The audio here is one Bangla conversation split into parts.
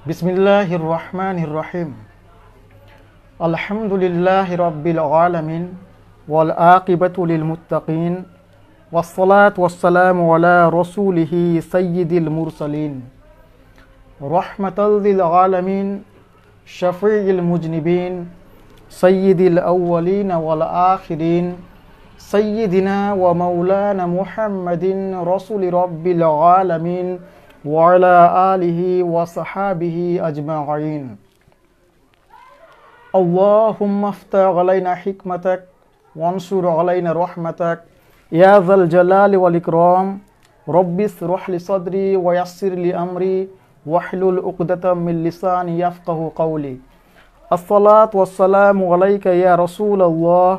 বিসমিল্লাহির রহমানির রহিম। আলহামদুলিল্লাহি রাব্বিল আলামিন ওয়াল আকিবাতু লিল মুত্তাকিন ওয়াসসালাতু ওয়াসসালামু আলা রাসূলিহি সাইয়্যিদিল মুরসালিন রাহমাতাল লিল আলামিন শাফিউল মুজনিবিন সাইয়্যিদিল আউওয়ালিন ওয়াল আখিরিন সাইয়্যিদিনা ওয়া মাওলানা মুহাম্মাদিন রাসূলি রাব্বিল আলামিন ওয়া আলা আলিহি ওয়া সাহাবিহি আজমাইন। আল্লাহুম্মা আফতাহ আলাইনা হিকমাতাক ওয়ানসুর আলাইনা রাহমাতাক ইয়া যাল জালালি ওয়াল ইকরাম। রব্বি ইশরাহ লি সাদরি ওয়া ইয়াসসির লি আমরি ওয়াহলুল উকদাতাম মিন লিসানি ইয়াফকাহু কওলি। আসসালাতু ওয়াসসালামু আলাইকা ইয়া রাসূলাল্লাহ,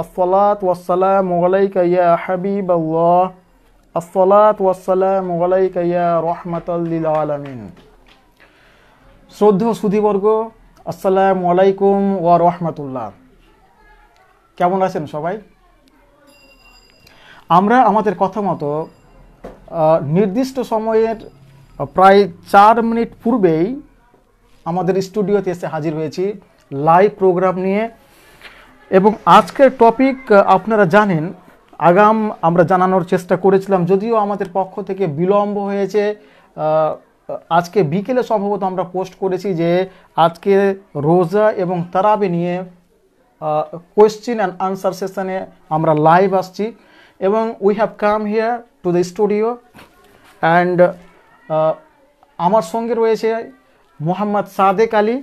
আসসালাতু ওয়াসসালামু আলাইকা ইয়া হাবিবাল্লাহ, আসসালাতু ওয়াসসালামু আলাইকা ইয়া রাহমাতাল লিল আলামিন। শ্রদ্ধেয় সুধীবর্গ, আসসালামু আলাইকুম ওয়া রাহমাতুল্লাহ। কেমন আছেন সবাই? আমরা আমাদের কথা মতো নির্দিষ্ট সময়ের প্রায় 4 মিনিট পূর্বেই আমাদের স্টুডিওতে এসে হাজির হয়েছি লাইভ প্রোগ্রাম নিয়ে। এবং আজকের টপিক আপনারা জানেন, আগাম আমরা জানানোর চেষ্টা করেছিলাম, যদিও আমাদের পক্ষ থেকে বিলম্ব হয়েছে। আজকে বিকেলে সম্ভবত আমরা পোস্ট করেছি যে আজকে রোজা এবং তারাবি নিয়ে কোয়েশ্চেন অ্যান্ড আনসার সেশনে আমরা লাইভ আসছি। এবং we have come here to the studio and আমার সঙ্গে রয়েছে Mohammad Sadek Ali,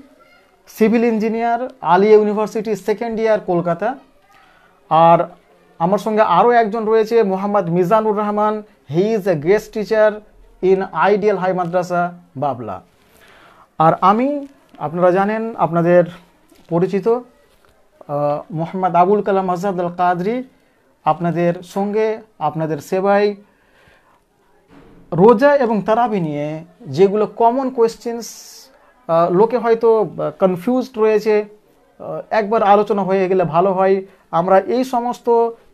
civil engineer, Aliah university, second year, Kolkata. আর আমার সঙ্গে আরও একজন রয়েছে Mohammad Mizanur Rahman, he is a guest teacher in ideal high madrasa, Babla. আর আমি, আপনারা জানেন, আপনাদের পরিচিত মোহাম্মদ আবুল কালাম আজাদ আল কাদরি, আপনাদের সঙ্গে আপনাদের সেবায় রোজা এবং তারাবি নিয়ে যেগুলো কমন কোয়েশ্চেন্স, লোকে হয়তো কনফিউজড রয়েছে, একবার আলোচনা হয়ে গেলে ভালো হয়। আমরা এই সমস্ত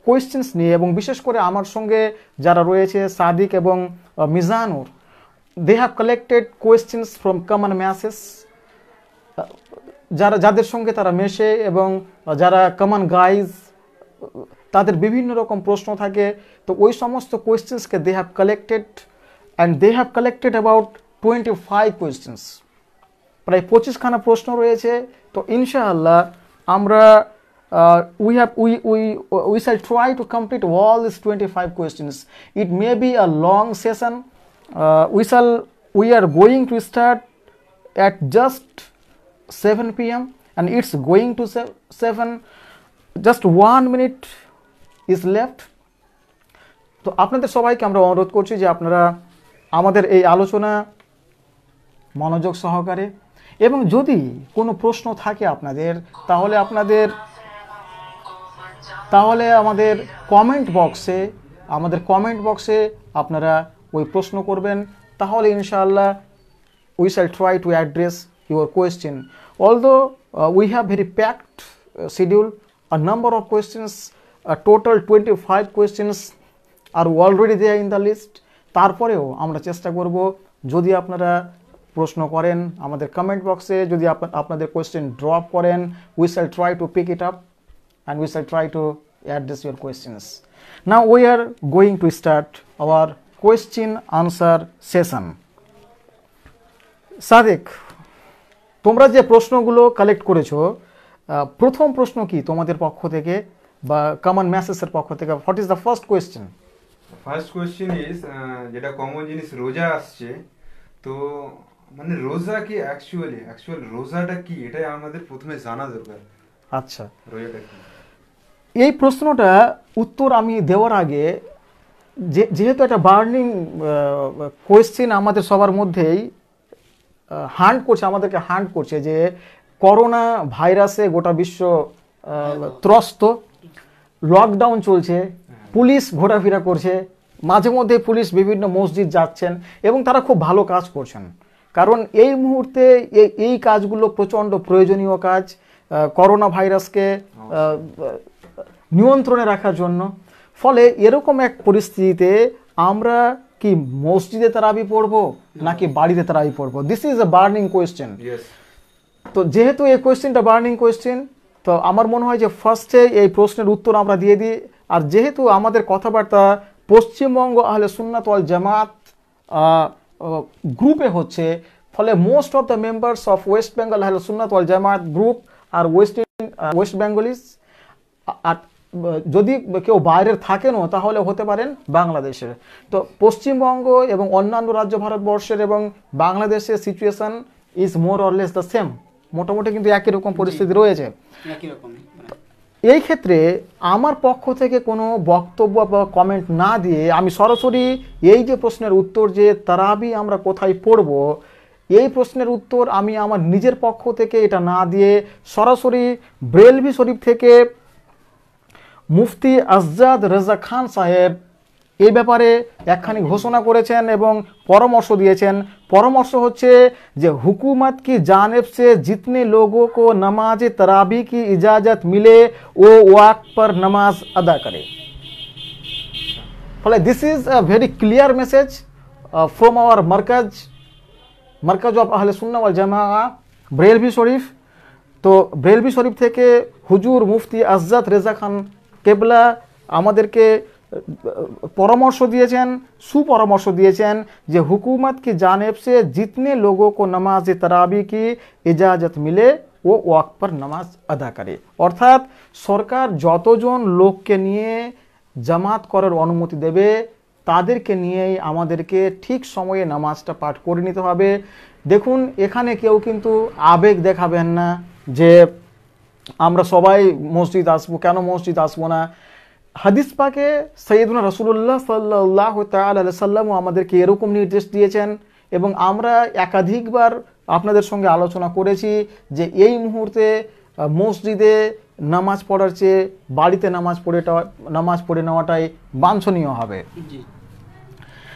কোয়েশ্চেন্স নিয়ে, এবং বিশেষ করে আমার সঙ্গে যারা রয়েছে সাদিক এবং Mizanur, they have collected questions from common masses, যাদের সঙ্গে তারা মেশে এবং যারা কমন গাইজ, তাদের বিভিন্ন রকম প্রশ্ন থাকে। তো ওই সমস্ত কোয়েশ্চেন্সকে they have collected and they have collected about 25 questions. প্রায় 25খানা প্রশ্ন রয়েছে। তো ইনশাআল্লাহ আমরা we shall try to complete all these 25 questions. It may be a long session. We are going to start at just 7 p.m. and it's going to 7. Just 1 minute is left. তো আপনাদের সবাইকে আমরা অনুরোধ করছি যে আপনারা আমাদের এই আলোচনা মনোযোগ সহকারে, এবং যদি কোনো প্রশ্ন থাকে আপনাদের, তাহলে আমাদের কমেন্ট বক্সে আপনারা ওই প্রশ্ন করবেন। তাহলে ইনশাআল্লাহ we shall try to address your question. Although we have very packed schedule, a number of questions, a total 25 questions are already there in the list. তারপরেও আমরা চেষ্টা করব, যদি আপনারা প্রশ্ন করেন আমাদের কমেন্ট বক্সে, যদি আপনাদের কোয়েশ্চেন ড্রপ করেন, we shall try to pick it up and we shall try to address your questions. Now we are going to start our question answer session. Sadek, তোমরা যে প্রশ্নগুলো কালেক্ট করেছো, প্রথম প্রশ্ন কি তোমাদের পক্ষ থেকে বা কমন মেসেজের পক্ষ থেকে? What is the first question? First question is, যেটা কমন জিনিস রোজা আসছে, তো মানে রোজা কি অ্যাকচুয়াল রোজাটা কি, এটাই আমাদের প্রথমে জানা দরকার। আচ্ছা, রোজাটা কি? এই প্রশ্নটা উত্তর আমি দেওয়ার আগে, যেহেতু একটা বার্নিং কোয়েশ্চেন আমাদের সবার মধ্যেই আমাদেরকে হান্ট করছে, যে করোনা ভাইরাসে গোটা বিশ্ব ত্রস্ত, লকডাউন চলছে, পুলিশ ঘোরাফেরা করছে, মাঝে মধ্যে পুলিশ বিভিন্ন মসজিদ যাচ্ছেন এবং তারা খুব ভালো কাজ করছেন, কারণ এই মুহূর্তে এই কাজগুলো প্রচণ্ড প্রয়োজনীয় কাজ করোনা ভাইরাসকে নিয়ন্ত্রণে রাখার জন্য। ফলে এরকম এক পরিস্থিতিতে আমরা কি মসজিদে তারাবি পড়বো নাকি বাড়িতে তারাবি পড়বো? This is a burning question. Yes. তো যেহেতু এই কোয়েশ্চেনটা বার্নিং কোয়েশ্চেন, তো আমার মনে হয় যে ফার্স্টে এই প্রশ্নের উত্তর আমরা দিয়ে দিই। আর যেহেতু আমাদের কথাবার্তা পশ্চিমবঙ্গ আহলে সুন্নাত ওয়াল জামাত গ্রুপে হচ্ছে, ফলে most of the members of West Bengal আহলে সুন্নাত ওয়াল জামাত গ্রুপ আর ওয়েস্ট বেঙ্গলিস। আর যদি কেউ বাইরের থাকেনও তাহলে হতে পারেন বাংলাদেশের। তো পশ্চিমবঙ্গ এবং অন্যান্য রাজ্য ভারতবর্ষের এবং বাংলাদেশের situation is more or less the same, মোটামুটি কিন্তু একই রকম পরিস্থিতি রয়েছে। এই ক্ষেত্রে আমার পক্ষ থেকে কোনো বক্তব্য বা কমেন্ট না দিয়ে আমি সরাসরি এই যে প্রশ্নের উত্তর যে তারাবি আমরা কোথায় পড়ব, এই প্রশ্নের উত্তর আমি আমার নিজের পক্ষ থেকে এটা না দিয়ে সরাসরি ব্রেলভি শরীফ থেকে মুফতি আজাদ রেজা খান সাহেব এই ব্যাপারে একখানি ঘোষণা করেছেন এবং পরামর্শ দিয়েছেন। পরামর্শ হচ্ছে যে হুকুমত কি জানিব সে জিতনে লোগों को नमाज तराबी की इजाज़त मिले वो वक्त पर नमाज अदा करे। ফলে this is a very clear message from our Markaz of Ahle Sunnah ওয়াল জামাআহ ব্রেলভি শরীফ। তো ব্রেলভি শরীফ থেকে হুজুর মুফতি আজাদ রেজা খান কেবলা আমাদেরকে পরামর্শ দিয়েছেন, সুপরামর্শ দিয়েছেন যে হুকুমত কি জানিব সে জিতনে লোগों को नमाज तराबी की इजाज़त मिले वो वक्त पर नमाज अदा करे। অর্থাৎ সরকার যতজন লোককে নিয়ে জামাত করার অনুমতি দেবে তাদেরকে নিয়েই আমাদেরকে ঠিক সময়ে নামাজটা পাঠ করে নিতে হবে। দেখুন এখানে কেউ কিন্তু আবেগ দেখাবেন না যে আমরা সবাই মসজিদ আসবো, কেন মসজিদ আসবো না। হাদিস পাকে সৈয়দুনা রাসূলুল্লাহ সাল্লাল্লাহু তাআলা আলাইহি সাল্লাম আমাদেরকে এরকম নির্দেশ দিয়েছেন এবং আমরা একাধিকবার আপনাদের সঙ্গে আলোচনা করেছি যে এই মুহূর্তে মসজিদে নামাজ পড়ার চেয়ে বাড়িতে নামাজ পড়ে নেওয়াটাই বাঞ্ছনীয় হবে।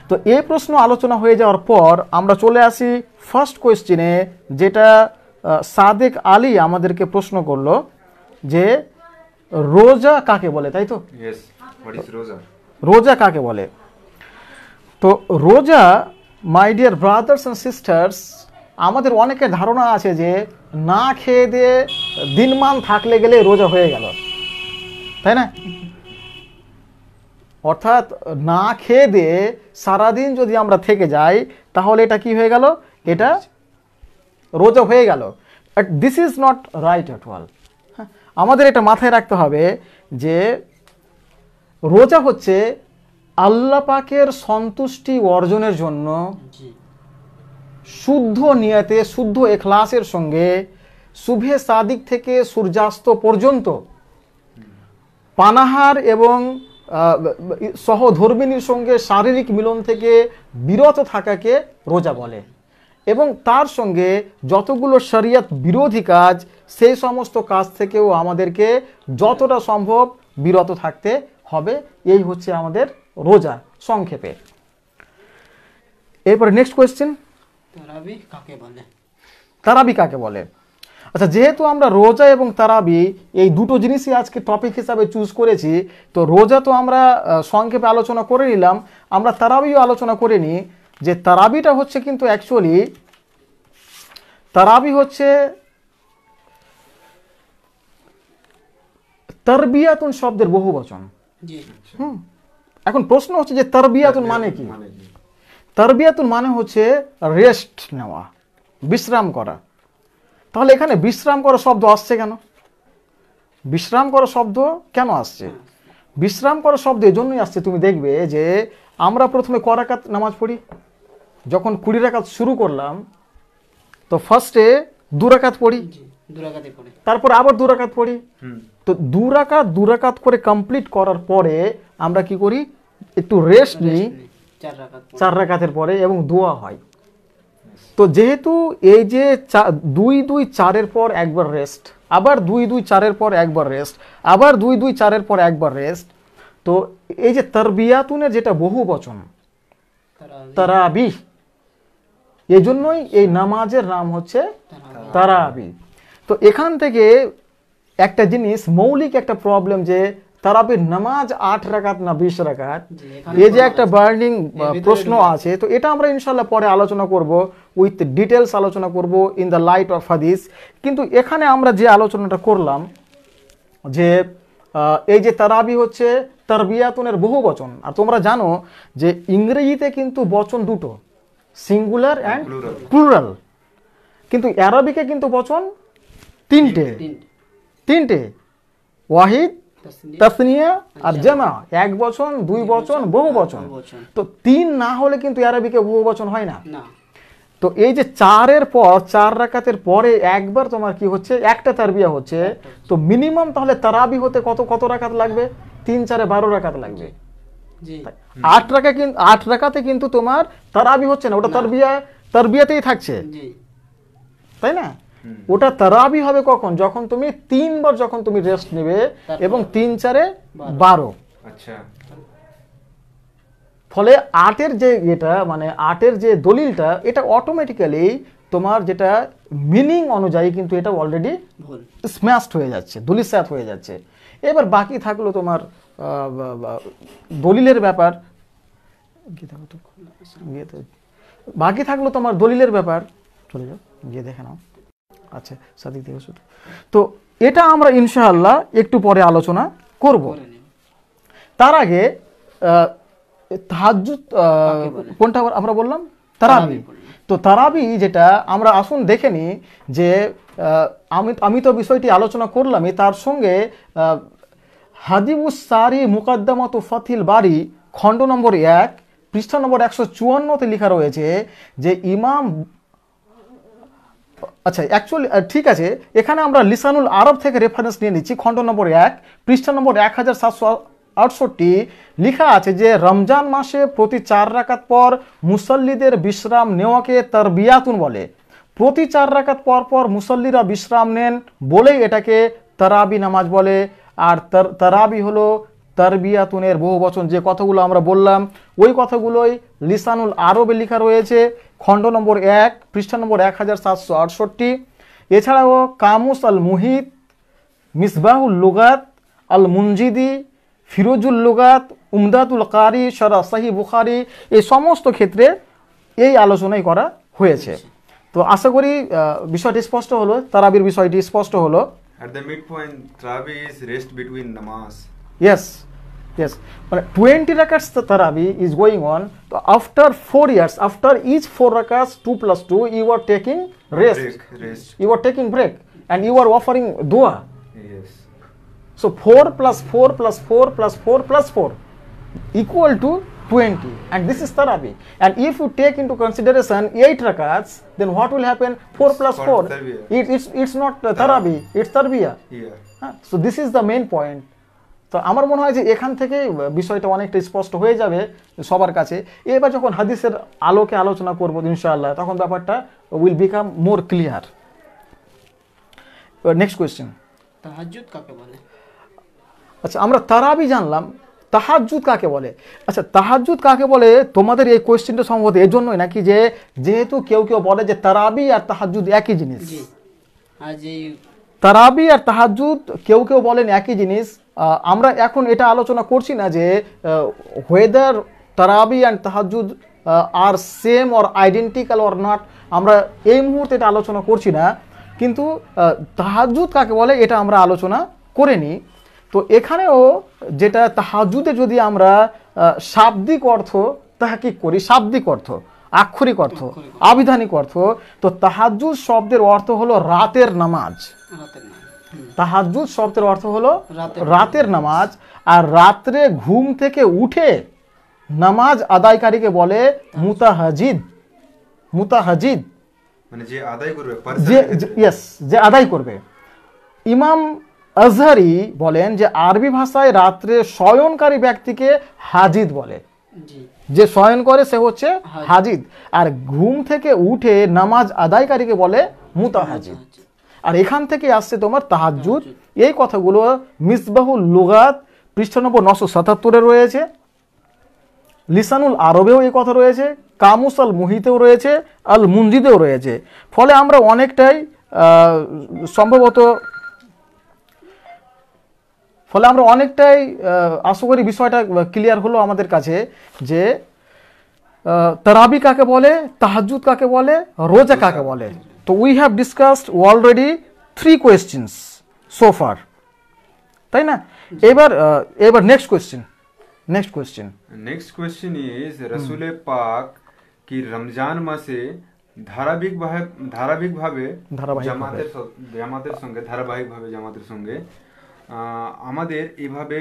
তো এই প্রশ্ন আলোচনা হয়ে যাওয়ার পর আমরা চলে আসি ফার্স্ট কোয়েশ্চেনে, যেটা সাদেক আলী আমাদেরকে প্রশ্ন করলো যে রোজা কাকে বলে, তাই তো? Yes. What is roza? রোজা কাকে বলে? তো রোজা মাই ডিয়ার ব্রাদার্স অ্যান্ড সিস্টার্স, আমাদের অনেকের ধারণা আছে যে না খেয়ে দিয়ে দিনমান থাকলে গেলে রোজা হয়ে গেল, তাই না? অর্থাৎ না খেয়ে দিয়ে সারাদিন যদি আমরা থেকে যাই তাহলে এটা কি হয়ে গেল? এটা রোজা হয়ে গেল। But this is not right at all. আমাদের এটা মাথায় রাখতে হবে যে রোজা হচ্ছে আল্লাহ পাকের সন্তুষ্টি অর্জনের জন্য শুদ্ধ নিয়তে, শুদ্ধ ইখলাসের সঙ্গে সুবহে সাদিক থেকে সূর্যাস্ত পর্যন্ত পানাহার এবং সহধর্মিনীর সঙ্গে শারীরিক মিলন থেকে বিরত থাকাকে রোজা বলে। এবং তার সঙ্গে যতগুলো শরিয়ত বিরোধী কাজ, সেই সমস্ত কাজ থেকেও আমাদেরকে যতটা সম্ভব বিরত থাকতে হবে। এই হচ্ছে আমাদের রোজা সংক্ষেপে। এরপরে নেক্সট কোয়েশ্চেন, তারাবি কাকে বলে? তারাবি কাকে বলে? আচ্ছা, যেহেতু আমরা রোজা এবং তারাবি এই দুটো জিনিসই আজকে টপিক হিসাবে চুজ করেছি, তো রোজা তো আমরা সংক্ষেপে আলোচনা করে নিলাম, আমরা তারাবিও আলোচনা করে নিই। যে তারাবিটা হচ্ছে কিন্তু অ্যাকচুয়ালি তারাবি হচ্ছে তারবিয়াতুন শব্দের বহু বচন। এখন প্রশ্ন হচ্ছে যে তারবিয়াতুন মানে কি? তারবিয়াতুন মানে হচ্ছে রেস্ট নেওয়া, বিশ্রাম করা। তাহলে এখানে বিশ্রাম করা শব্দ আসছে কেন? বিশ্রাম করা শব্দ কেন আসছে? বিশ্রাম করা শব্দ এজন্যই আসছে, তুমি দেখবে যে আমরা প্রথমে ক রাকাত নামাজ পড়ি, যখন 20 রাকাত শুরু করলাম তো ফার্স্টে 2 রাকাত পড়ি, তারপর আবার 2 রাকাত পড়ি। তো 2 রাকাত করে কমপ্লিট করার পরে আমরা কি করি? একটু রেস্ট নিই 4 রাকাতের পরে এবং দোয়া হয়। তো যেহেতু এই যে 2-2-4 পর একবার রেস্ট, আবার 2-2-4 পর একবার রেস্ট, আবার 2-2-4 পর একবার রেস্ট, তো এই যে তারবিয়াতুনের যেটা বহু বচন তারাবি, এই জন্যই এই নামাজের নাম হচ্ছে তারাবি। তো এখান থেকে একটা জিনিস, মৌলিক একটা প্রবলেম, যে তারাবির নামাজ 8 রাকাত না 20 রাকাত, জি, এখানে এই যে বলা একটা আছে। বার্নিং ভিতরে প্রশ্ন ঢুকে আছে, তো এটা আমরা ইনশাল্লাহ পরে আলোচনা করব, উইথ ডিটেলস আলোচনা করব ইন দ্য লাইট অফ হাদিস। কিন্তু এখানে আমরা যে আলোচনাটা করলাম যে এই যে তারাবি হচ্ছে তারবিয়াতুনের বহু বচন, আর তোমরা জানো যে ইংরেজিতে কিন্তু বচন দুটো, সিঙ্গুলার অ্যান্ড Plural. প্লুরাল, কিন্তু অ্যারাবিকে কিন্তু বচন তিনটে, তিনটে, ওয়াহিদ, তাসনিয়া, তাসনিয়া আর জামা, এক বচন, দুই বচন, বহু বচন। বহুবচন। তো তিন না হলে কিন্তু অ্যারাবিকে বহু বচন হয় না। না, তো এই যে 4-এর পর 4 রাকাতের পরে একবার তোমার কি হচ্ছে, একটা তারবিয়া হচ্ছে, তো মিনিমাম তাহলে তারাবি হতে কত কত রাকাত লাগবে? 3-4-এ 12 রাকাত লাগবে। জি, 8 রাকাতে কিন্তু তোমার তারাবি হচ্ছে না, ওটা তারবিয়াতেই থাকছে, জি, তাই না? ওটা তারাবি হবে কখন? যখন তুমি 3 বার যখন তুমি রেস্ট নেবে এবং 3-4-এ 12। আচ্ছা, ফলে 8-এর যে এটা মানে 8-এর যে দলিলটা, এটা অটোমেটিক্যালি তোমার যেটা মিনিং অনুযায়ী কিন্তু এটা অলরেডি ভুল। স্ম্যাশড হয়ে যাচ্ছে, দলিসাত হয়ে যাচ্ছে। এবার বাকি থাকলো তোমার দলিলের ব্যাপার, বাকি থাকলো তোমার দলিলের ব্যাপার। চলে যাও, গিয়ে দেখে নাও। আচ্ছা, সাদিক দেখো শুধু। তো এটা আমরা ইনশাআল্লাহ একটু পরে আলোচনা করব। করে নিন। তার আগে তাহাজ্জুদ কোনটা আমরা বললাম? তারাবি। তো তারাবি যেটা আমরা আসুন দেখে নিই যে আমি তো বিষয়টি আলোচনা করলামই, তার সঙ্গে হাদিবুস সারি মুকাদ্দামাতু ফাথিল বারি খণ্ড নম্বর 1 পৃষ্ঠা নম্বর 154-তে লেখা রয়েছে যে ইমাম, আচ্ছা অ্যাকচুয়ালি ঠিক আছে, এখানে আমরা লিসানুল আরব থেকে রেফারেন্স নিয়ে নিচ্ছি। খণ্ড নম্বর 1 পৃষ্ঠা নম্বর 1768 লেখা আছে যে রমজান মাসে প্রতি 4 রাকাত পর মুসল্লিদের বিশ্রাম নেওয়াকে তারবিয়াতুন বলে। প্রতি 4 রাকাত পর পর মুসল্লিরা বিশ্রাম নেন বলেই এটাকে তারাবি নামাজ বলে। আর তারাবি হলো তারবিয়াতুনের বহু বচন। যে কথাগুলো আমরা বললাম ওই কথাগুলোই লিসানুল আরবে লেখা রয়েছে, খণ্ড নম্বর 1 পৃষ্ঠা নম্বর 1768। এছাড়াও কামুস আল মুহিত, মিসবাহুল লুগাত, আল মুনজিদি, ফিরোজুল লুগাত, উমদাতুল কারি, শরা সাহি বুখারি, এই সমস্ত ক্ষেত্রে এই আলোচনাই করা হয়েছে। তো আশা করি বিষয়টি স্পষ্ট হলো, তারাবির বিষয়টি স্পষ্ট হলো। at the midpoint Trabi is rest between namaz. Yes, yes. 20 rakats tarabi is going on. So after 4 years, after each 4 rakats, 2 plus 2, you are taking rest. Rest. You are taking break, and you are offering dua. Yes. So 4 plus 4 plus 4 plus 4 plus 4 equal to 20, and this is tarabi. And if you take into consideration 8 rakats, then what will happen? 4 plus It's 4. called tarbiyah. It's not tarabi. It's tarbiyah. Yeah. So this is the main point. তো আমার মনে হয় যে এখান থেকে বিষয়টা অনেকটা স্পষ্ট হয়ে যাবে সবার কাছে। এবার যখন হাদিসের আলোকে আলোচনা করব ইনশাআল্লাহ, তখন ব্যাপারটা will become more clear. Next question. তাহাজ্জুদ কাকে বলে? আচ্ছা, আমরা তারাবি জানলাম, তাহাজ্জুদ কাকে বলে? আচ্ছা, তাহাজ্জুদ কাকে বলে তোমাদের এই কোয়েশ্চেনটা সম্ভবত এই জন্যই নাকি যে যেহেতু কেউ কেউ বলে যে তারাবি আর তাহাজ্জুদ একই জিনিস। জি, আজ এই তারাবি আর তাহাজ্জুদ কেউ কেউ বলেন একই জিনিস। আমরা এখন এটা আলোচনা করছি না যে weather Tarawih and Tahajjud are same or identical or not, আমরা এই মুহূর্তে এটা আলোচনা করছি না। কিন্তু তাহাজ্জুদ কাকে বলে এটা আমরা আলোচনা করে নিই। তো এখানেও যেটা তাহাজ্জুদে যদি আমরা শাব্দিক অর্থ তাহকিক করি, শাব্দিক অর্থ, আক্ষরিক অর্থ, আবিধানিক অর্থ, তো তাহাজ্জুদ শব্দের অর্থ হলো রাতের নামাজ। রাতের নাম। তাহাজ্জুদ শব্দের অর্থ হলো রাতের রাতের নামাজ। আর রাত্রে ঘুম থেকে উঠে নামাজ আদায়কারীকে বলে মুতাহাজিদ। মুতাহাজিদ মানে যে আদায় করবে, যে আদায় করবে। ইমাম আজহারি বলেন যে আরবি ভাষায় রাত্রে শয়নকারী ব্যক্তিকে হাজিদ বলে। জি, যে শয়ন করে সে হচ্ছে হাজিদ, আর ঘুম থেকে উঠে নামাজ আদায়কারীকে বলে মুতাহাজিদ। আর এখান থেকে আসছে তোমার তাহাজ্জুদ। এই কথাগুলো মিসবাহুল লুগাত পৃষ্ঠা নম্বর 977-এ রয়েছে, লিসানুল আরবেও এই কথা রয়েছে, কামুস আল মুহিতেও রয়েছে, আল মুনজিদেও রয়েছে। ফলে আমরা অনেকটাই সম্ভবত ফলে আমরা অনেকটাই আশা করি বিষয়টা ক্লিয়ার হলো আমাদের কাছে যে তারাবি কাকে বলে, তাহাজ্জুদ কাকে বলে, রোজা কাকে বলে। তো we have discussed already 3 questions so far, তাই না? এবার next question. Next question is রসুলে পাক কি রমজান মাসে ধারাবাহিকভাবে জামাতের সঙ্গে আমাদের এভাবে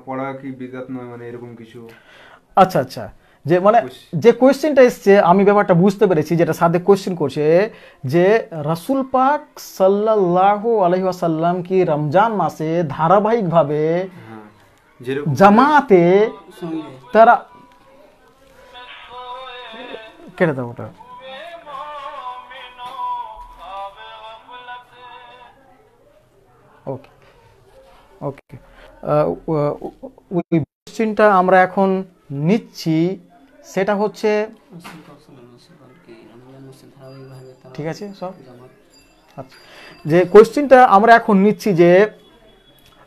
পড়া কি বিদআত নয়, মানে এরকম কিছু? আচ্ছা, যে মানে যে কোয়েশ্চেনটা এসছে আমি ব্যাপারটা বুঝতে পেরেছি, যেটা সাথে কোয়েশ্চেন করছে যে রাসূল পাক সাল্লাল্লাহু আলাইহি ওয়াসাল্লাম কি রমজান মাসে ধারাবাহিকভাবে জামাতে তারা কেটে দাও ওটা। ওকে ওকে, ওই কোয়েশ্চেনটা আমরা এখন নিচ্ছি, সেটা হচ্ছে ঠিক আছে সব। আচ্ছা, যে কোয়েশ্চেনটা আমরা এখন নিচ্ছি যে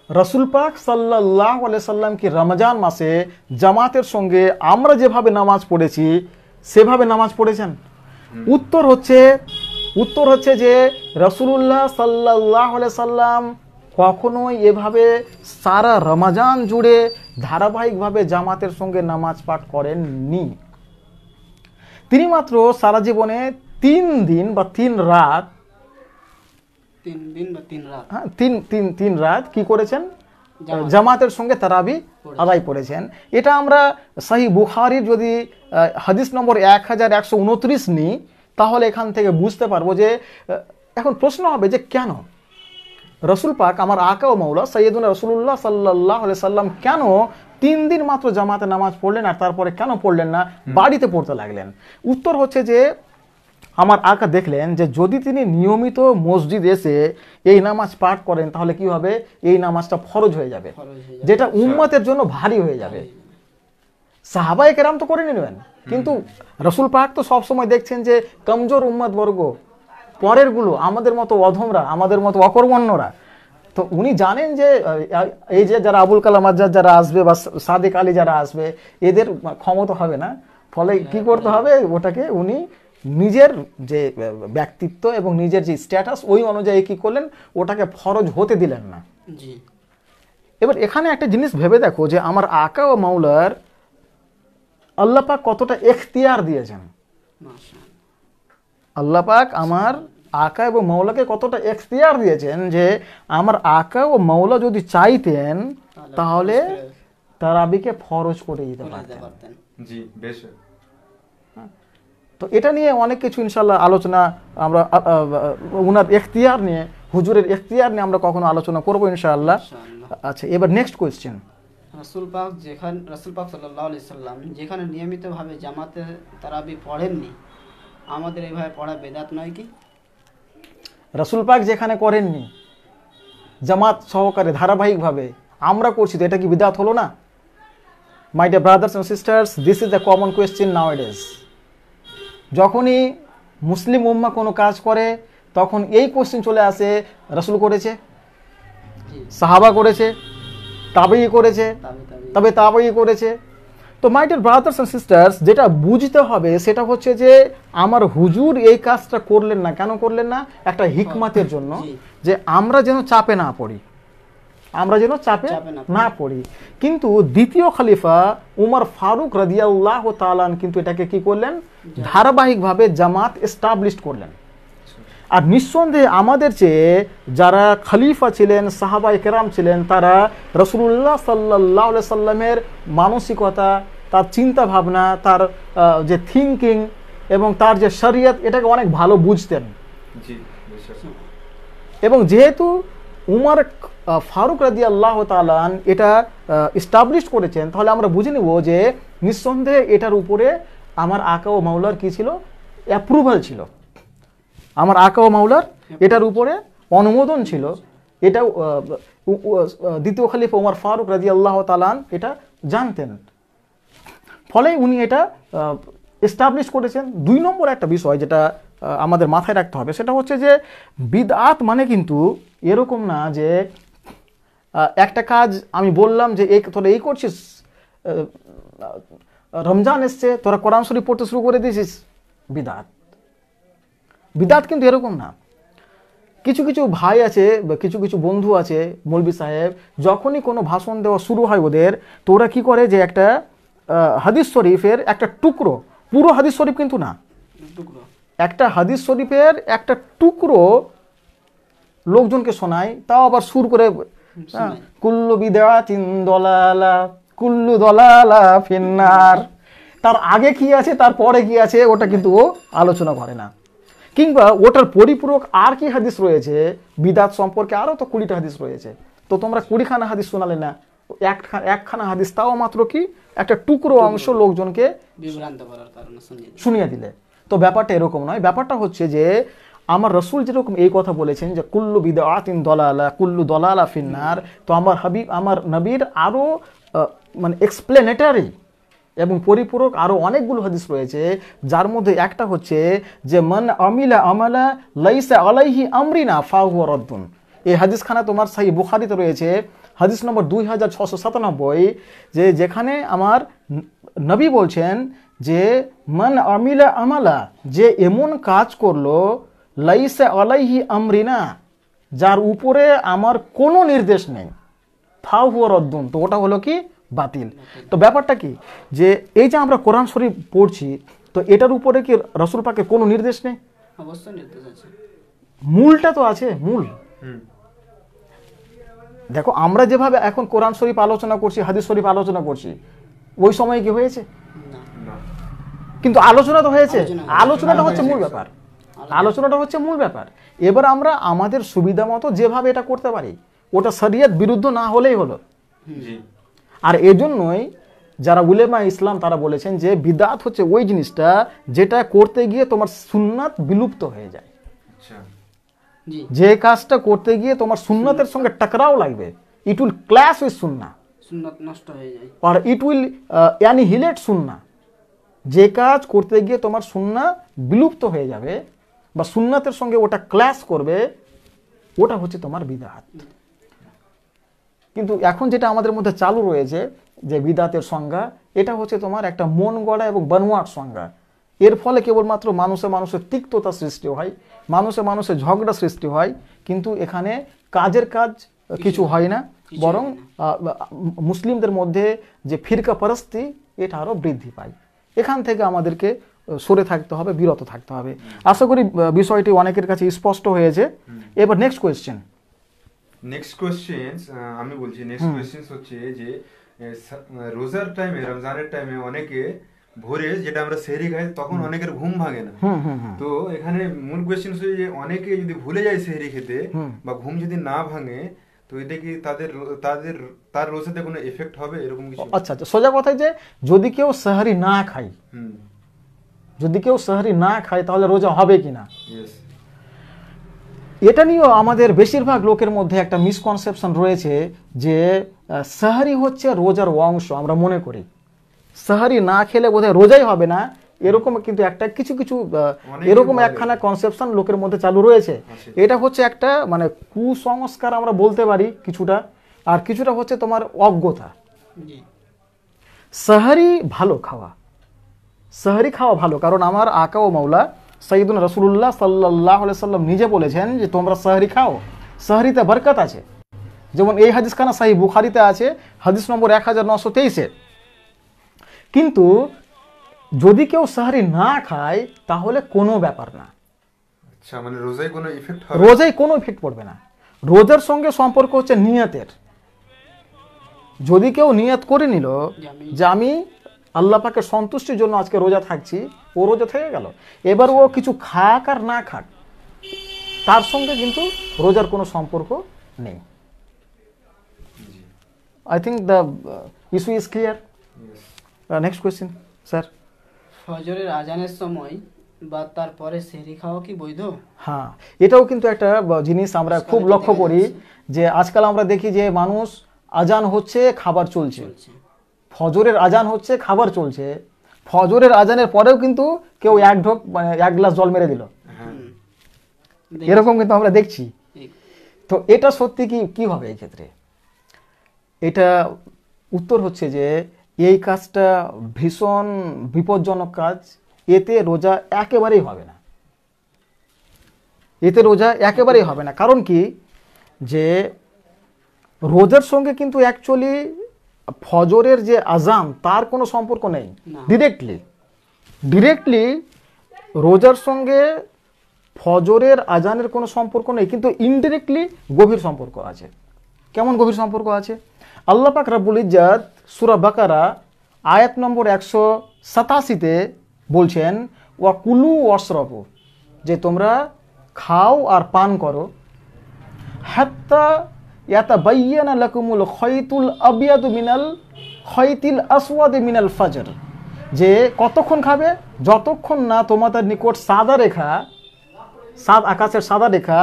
রাসূল পাক সাল্লাল্লাহু আলাইহি সাল্লাম কি রমজান মাসে জামাতের সঙ্গে আমরা যেভাবে নামাজ পড়েছি সেভাবে নামাজ পড়েছেন? উত্তর হচ্ছে যে রাসূলুল্লাহ সাল্লাল্লাহু আলাইহি সাল্লাম কখনোই এভাবে সারা রমজান জুড়ে ধারাবাহিকভাবে জামাতের সঙ্গে নামাজ পাঠ করেননি। তিনি মাত্র সারা জীবনে 3 দিন বা 3 রাত কি করেছেন? জামাতের সঙ্গে তারাবি আদায় করেছেন। এটা আমরা সহিহ বুখারীর যদি হাদিস নম্বর 1129 নিই তাহলে এখান থেকে বুঝতে পারবো যে এখন প্রশ্ন হবে যে কেন রসুল পাক আমার আকা ও মৌলা সৈয়দুনা রাসূলুল্লাহ সাল্লাল্লাহু আলাইহি সাল্লাম কেন 3 দিন মাত্র জামাতে নামাজ পড়লেন আর তারপরে কেন পড়লেন না, বাড়িতে পড়তে লাগলেন? উত্তর হচ্ছে যে আমার আকা দেখলেন যে যদি তিনি নিয়মিত মসজিদ এসে এই নামাজ পাঠ করেন তাহলে কি হবে, এই নামাজটা ফরজ হয়ে যাবে, যেটা উম্মতের জন্য ভারী হয়ে যাবে। সাহাবায়ে কেরাম তো করে নিলেন, কিন্তু রসুল পাক তো সবসময় দেখছেন যে কমজোর উম্মত বর্গ, পরের গুলো আমাদের মতো অধমরা, আমাদের মতো অকর্মণ্যরা, তো উনি জানেন যে এই যে যারা আবুল কালাম আজাদ যারা আসবে বা সাদেক আলী যারা আসবে এদের ক্ষমতা হবে না, ফলে কি করতে হবে, ওটাকে উনি নিজের যে ব্যক্তিত্ব এবং নিজের যে স্ট্যাটাস ওই অনুযায়ী কি করলেন, ওটাকে ফরজ হতে দিলেন না। এবার এখানে একটা জিনিস ভেবে দেখো যে আমার আকা ও মাওলার আল্লাহ পাক কতটা এখতিয়ার দিয়েছেন। আল্লাহ পাক আমার আকা এবং মাওলাকে কতটা এখতিয়ার দিয়েছেন যে আমার আকা ও মাওলা যদি চাইতেন তাহলে তারাবিকে ফরজ করে দিতে পারতেন। জি বেশ। তো এটা নিয়ে অনেক কিছু ইনশাআল্লাহ আলোচনা আমরা উনার এখতিয়ার নিয়ে, হুজুরের এখতিয়ার নিয়ে আমরা কখনো আলোচনা করব ইনশাআল্লাহ। আচ্ছা, এবার নেক্সট কোয়েশ্চেন। রাসূল পাক সাল্লাল্লাহু আলাইহি সাল্লাম যেখানে নিয়মিতভাবে জামাতে তারাবি পড়েননি, আমাদের এইভাবে পড়া বেদাত নয় কি? রাসূল পাক যেখানে করেননি জামাত সহকারে ধারাবাহিকভাবে আমরা করছি, তো এটা কি বিদআত হলো না? My dear brothers and sisters, this is the common question nowadays. যখনই মুসলিম উম্মাহ কোনো কাজ করে তখন এই কোয়েশ্চেন চলে আসে, রাসূল করেছে, সাহাবা করেছে, তাবেঈ করেছে, তবে তাবেঈ করেছে। তো my dear brothers and sisters, যেটা বুঝতে হবে সেটা হচ্ছে যে আমার হুজুর এই কাজটা করলেন না, কেন করলেন না? একটা হিকমতের জন্য, যে আমরা যেন চাপে না পড়ি, আমরা যেন চাপে না পড়ি। কিন্তু দ্বিতীয় খলিফা উমর ফারুক রাদিয়াল্লাহু তাআলা কিন্তু এটাকে কি করলেন, ধারাবাহিকভাবে জামাত এস্টাবলিশ করলেন। আর নিঃসন্দেহে আমাদের চেয়ে যারা খলিফা ছিলেন, সাহাবায়ে কেরাম ছিলেন, তারা রাসূলুল্লাহ সাল্লাল্লাহু আলাইহি সাল্লামের মানসিকতা, তার চিন্তা ভাবনা, তার যে থিঙ্কিং এবং তার যে শরীয়ত, এটাকে অনেক ভালো বুঝতেন। এবং যেহেতু উমর ফারুক রাদিয়াল্লাহু তাআলা এটা এস্টাবলিশ করেছেন, তাহলে আমরা বুঝে নেব যে নিঃসন্দেহে এটার উপরে আমার আকা ও মাওলার কি ছিল, অ্যাপ্রুভাল ছিল। আমার আকা ও মাওলার এটার উপরে অনুমোদন ছিল। এটা দ্বিতীয় খলিফা উমর ফারুক রাদিয়াল্লাহু তাআলা এটা জানতেন, ফলে উনি এটা এস্টাবলিশ করেছেন। 2 নম্বর একটা বিষয় যেটা আমাদের মাথায় রাখতে হবে সেটা হচ্ছে যে বিদআত মানে কিন্তু এরকম না যে একটা কাজ আমি বললাম যে তোরা এই করছিস, রমজান এসছে তোরা কোরআন শরীফ পড়তে শুরু করে দিয়েছিস, বিদাত। বিদাত কিন্তু এরকম না। কিছু কিছু ভাই আছে বা কিছু কিছু বন্ধু আছে মৌলবি সাহেব, যখনই কোনো ভাষণ দেওয়া শুরু হয় ওদের, তো ওরা কী করে যে একটা হাদিস শরীফের একটা টুকরো, পুরো হাদিস শরীফ কিন্তু না, একটা হাদিস শরীফের একটা টুকরো লোকজনকে শোনায়, তাও আবার সুর করে, কুল্লু বিদআতিন দলালা কুল্লু দলালা ফিন্নার। তার আগে কি আছে তার পরে কি আছে ওটা কিন্তু ও আলোচনা করে না। কিংবা ওটার পরিপূরক আর কি হাদিস রয়েছে বিদাত সম্পর্কে, আরও তো 20টা হাদিস রয়েছে, তো তোমরা 20খানা হাদিস শোনালে না, একখানা হাদিস, তাও মাত্র কি একটা টুকরো অংশ লোকজনকে বিভ্রান্ত করার কারণে শুনিয়ে দিলে। তো ব্যাপারটা এরকম নয়। ব্যাপারটা হচ্ছে যে আমার রসুল যেরকম এই কথা বলেছেন যে কুল্লু বিদআতিন দলালা কুল্লু দলালা ফিন্নার, তো আমার নবীর আরও মানে এক্সপ্লেনেটারি এবং পরিপূরক আরও অনেকগুলো হাদিস রয়েছে, যার মধ্যে একটা হচ্ছে যে মান আমিলা আমালা লাইসা আলাইহি আমরিনা ফাহুয়া রাদ্দুন। এই হাদিসখানা তোমার সহিহ বুখারীতে রয়েছে, হাদিস নম্বর 2697, যে যেখানে আমার নবী বলছেন যে মান আমিলা আমালা, যে এমন কাজ করলো লাইসা আলাইহি আমরিনা, যার উপরে আমার কোনো নির্দেশ নেই, ফাহুয়া রাদ্দুন, তো ওটা হলো কি বাতিল। তো ব্যাপারটা কি যে এই যে আমরা কোরআন শরীফ পড়ছি, তো এটার উপরে কি রাসূল পাকের কোনো নির্দেশ নেই? অবশ্যই নির্দেশ আছে, মূলটা তো আছে, মূল। দেখো আমরা যেভাবে এখন কোরআন শরীফ আলোচনা করছি, হাদিস শরীফ আলোচনা করছি, ওই সময় কি হয়েছে? কিন্তু আলোচনা তো হয়েছে, আলোচনাটা হচ্ছে মূল ব্যাপার, আলোচনাটা হচ্ছে মূল ব্যাপার। এবার আমরা আমাদের সুবিধা মতো যেভাবে এটা করতে পারি, ওটা শরিয়ত বিরুদ্ধ না হলেই হলো। আর এজন্যই যারা উলেমা ইসলাম তারা বলেছেন যে বিদআত হচ্ছে ওই জিনিসটা যেটা করতে গিয়ে তোমার সুন্নাত বিলুপ্ত হয়ে যায়। যে কাজটা করতে গিয়ে তোমার সুন্নাতের সঙ্গে টকরাও লাগবে, ইট উইল ক্ল্যাশ উইথ সুন্নাহ, সুন্নাত নষ্ট হয়ে যায়, আর ইট উইল অ্যানিহিলেট সুন্নাহ। যে কাজ করতে গিয়ে তোমার সুন্নাহ বিলুপ্ত হয়ে যাবে বা সুন্নাতের সঙ্গে ওটা ক্ল্যাশ করবে, ওটা হচ্ছে তোমার বিদআত। কিন্তু এখন যেটা আমাদের মধ্যে চালু রয়েছে যে বিদআতের সংজ্ঞা, এটা হচ্ছে তোমার একটা মন গড়া এবং বানোয়াট সংজ্ঞা। এর ফলে কেবলমাত্র মানুষের তিক্ততা সৃষ্টি হয়, মানুষের ঝগড়া সৃষ্টি হয়, কিন্তু এখানে কাজের কাজ কিছু হয় না, বরং মুসলিমদের মধ্যে যে ফিরকা পরস্তি এটা আরও বৃদ্ধি পায়। এখান থেকে আমাদেরকে সরে থাকতে হবে, বিরত থাকতে হবে। আশা করি বিষয়টি অনেকের কাছে স্পষ্ট হয়েছে। এবার নেক্সট কোয়েশ্চেন। আমি বলছি নেক্সট কোয়েশ্চেন হচ্ছে যে রোজার টাইমে, রমজানের টাইমে অনেকে ভোরে যেটা আমরা সেহরি খাই তখন অনেকের ঘুম ভাঙে না। তো এখানে মূল কোয়েশ্চেন হচ্ছে যে অনেকে যদি ভুলে যায় সেহরি খেতে বা ঘুম যদি না ভাঙে, তো এটা কি তার রোজাতে কোনো এফেক্ট হবে এরকম কিছু? আচ্ছা, সোজা কথা যে যদি কেউ সেহরি না খায়, তাহলে রোজা হবে কিনা, এটা নিয়েও আমাদের বেশিরভাগ লোকের মধ্যে একটা মিসকনসেপশন রয়েছে যে সেহরি হচ্ছে রোজার অংশ। আমরা মনে করি সেহরি না খেলে বোধহয় রোজাই হবে না, এরকম কিন্তু একটা কিছু এরকম একখানা কনসেপশন লোকের মধ্যে চালু রয়েছে। এটা হচ্ছে একটা মানে কুসংস্কার আমরা বলতে পারি কিছুটা, আর কিছুটা হচ্ছে তোমার অজ্ঞতা। সেহরি ভালো খাওয়া, সেহরি খাওয়া ভালো, কারণ আমার আকা ও মাওলা সাইয়্যিদুনা রাসূলুল্লাহ সাল্লাল্লাহু আলাইহি সাল্লাম নিজে বলেছেন যে তোমরা সেহরি খাও, সেহরিতে বরকত আছে। যেমন এই হাদিসখানা সহিহ বুখারীতে আছে, হাদিস নম্বর 1923। কিন্তু যদি কেউ সেহরি না খায় তাহলে কোনো ব্যাপার না, আচ্ছা, মানে রোজায় কোনো ইফেক্ট হবে? রোজায় কোনো ইফেক্ট পড়বে না। রোজার সঙ্গে সম্পর্ক হচ্ছে নিয়তের। যদি কেউ নিয়ত করে নিল যে আমি আল্লাহ পাকের সন্তুষ্টির জন্য আজকে রোজা থাকছি, ও রোজা থেকে গেল। এবার ও কিছু খাক আর না খাক, তার সঙ্গে কিন্তু রোজার কোনো সম্পর্ক নেই। I think the issue is clear. Next question sir. ফজরের আজানের সময় বা তারপরে সেহরি খাওয়া কি বৈধ? হ্যাঁ, এটাও কিন্তু একটা জিনিস আমরা খুব লক্ষ্য করি যে আজকাল আমরা দেখি যে মানুষ আজান হচ্ছে, খাবার চলছে, ফজরের আজান হচ্ছে, খাবার চলছে, ফজরের আজানের পরেও কিন্তু কেউ এক ঢোক মানে এক গ্লাস জল মেরে দিল, এরকম কিন্তু আমরা দেখছি। তো এটা সত্যি কি হবে এই ক্ষেত্রে? এটা উত্তর হচ্ছে যে এই কাজটা ভীষণ বিপজ্জনক কাজ, এতে রোজা একেবারেই হবে না, এতে রোজা একেবারেই হবে না। কারণ কি, যে রোজার সঙ্গে কিন্তু অ্যাকচুয়ালি ফজরের যে আজান তার কোনো সম্পর্ক নেই না। ডিরেক্টলি রোজার সঙ্গে ফজরের আজানের কোনো সম্পর্ক নেই, কিন্তু ইনডিরেক্টলি গভীর সম্পর্ক আছে। কেমন গভীর সম্পর্ক আছে? আল্লাহ পাক রব্বুল ইজ্জাত সূরা বাকারা আয়াত নম্বর 187-তে বলছেন, ওয়া কুলু ওয়াশরাবু, যে তোমরা খাও আর পান করো, হাত্তা ইয়াতাবায়্যানা লাকুমুল খায়তুল আবিয়াদু মিনাল খায়তিল আসওয়াদি মিনাল ফাজর, যে কতক্ষণ খাবে? যতক্ষণ না তোমাদের নিকট সাদা রেখা, আকাশের সাদা রেখা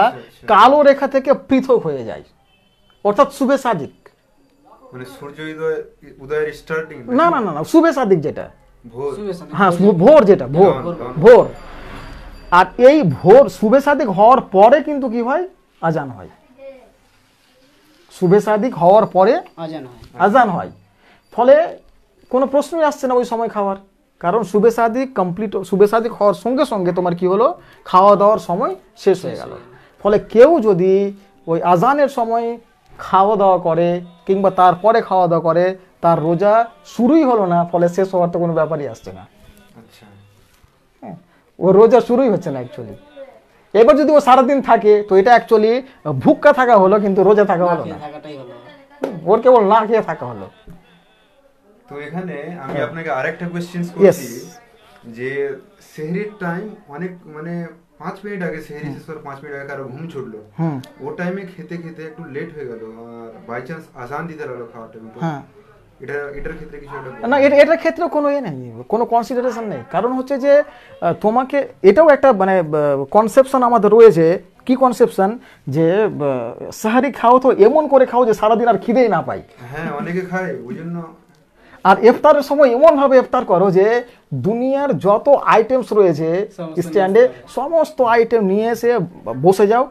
কালো রেখা থেকে পৃথক হয়ে যায়, অর্থাৎ শুভে সাদিক। মানে সূর্য উদয়ের স্টার্টিং? না না না না, শুভে সাদিক যেটা, ভোর। হ্যাঁ ভোর, যেটা ভোর, ভোর। আর এই ভোর শুভে সাদিক হওয়ার পরে কিন্তু কি হয়? আজান হয়। শুভে সাদিক হওয়ার পরে আজান হয়। ফলে কোনো প্রশ্নই আসছে না ওই সময় খাওয়ার, কারণ শুভে সাদিক হওয়ার সঙ্গে সঙ্গে তোমার কি হলো? খাওয়া দাওয়ার সময় শেষ হয়ে গেল। ফলে কেউ যদি ওই আজানের সময় খাওয়া দাওয়া করে কিংবা তারপরে খাওয়া দাওয়া করে, তার রোজা শুরুই হলো না, ফলে শেষ হওয়ার তো কোনো ব্যাপারই আসছে না। আচ্ছা, হ্যাঁ, ও রোজা শুরুই হচ্ছে না অ্যাকচুয়ালি। এবার যদি ও সারাদিন থাকে তো এটা অ্যাকচুয়ালি ভুক্কা থাকা হলো, কিন্তু রোজা থাকা হলো না, ওর কেবল না খেয়ে থাকা হলো। তো এখানে আমি আপনাকে আরেকটা কোশ্চেন করছি, যে সেহরির টাইম অনেক, মানে 5 মিনিট আগে সেহরি শেষ হওয়ার 5 মিনিট আগে কারো ঘুম ছুটলো, ও টাইমে খেতে খেতে একটু লেট হয়ে গেল, আর বাই চান্স আজান দিতে লাগলো খাওয়ার টাইমে, এটার ক্ষেত্রে কিছু একটা না, এটার ক্ষেত্রে কোনো নেই, কোনো কনসিডারেশন নেই। কারণ হচ্ছে যে তোমাকে এটাও একটা মানে কনসেপশন আমাদের রয়েছে। কি কনসেপশন? যে সাহারি খাও তো এমন করে খাও যে সারাদিন আর খিদেই না পাই। হ্যাঁ, অনেকে খায় ওই জন্য। আর ইফতারের সময় এমনভাবে ইফতার করো যে দুনিয়ার যত আইটেমস রয়েছে স্ট্যান্ডে, সমস্ত আইটেম নিয়ে এসে বসে যাও,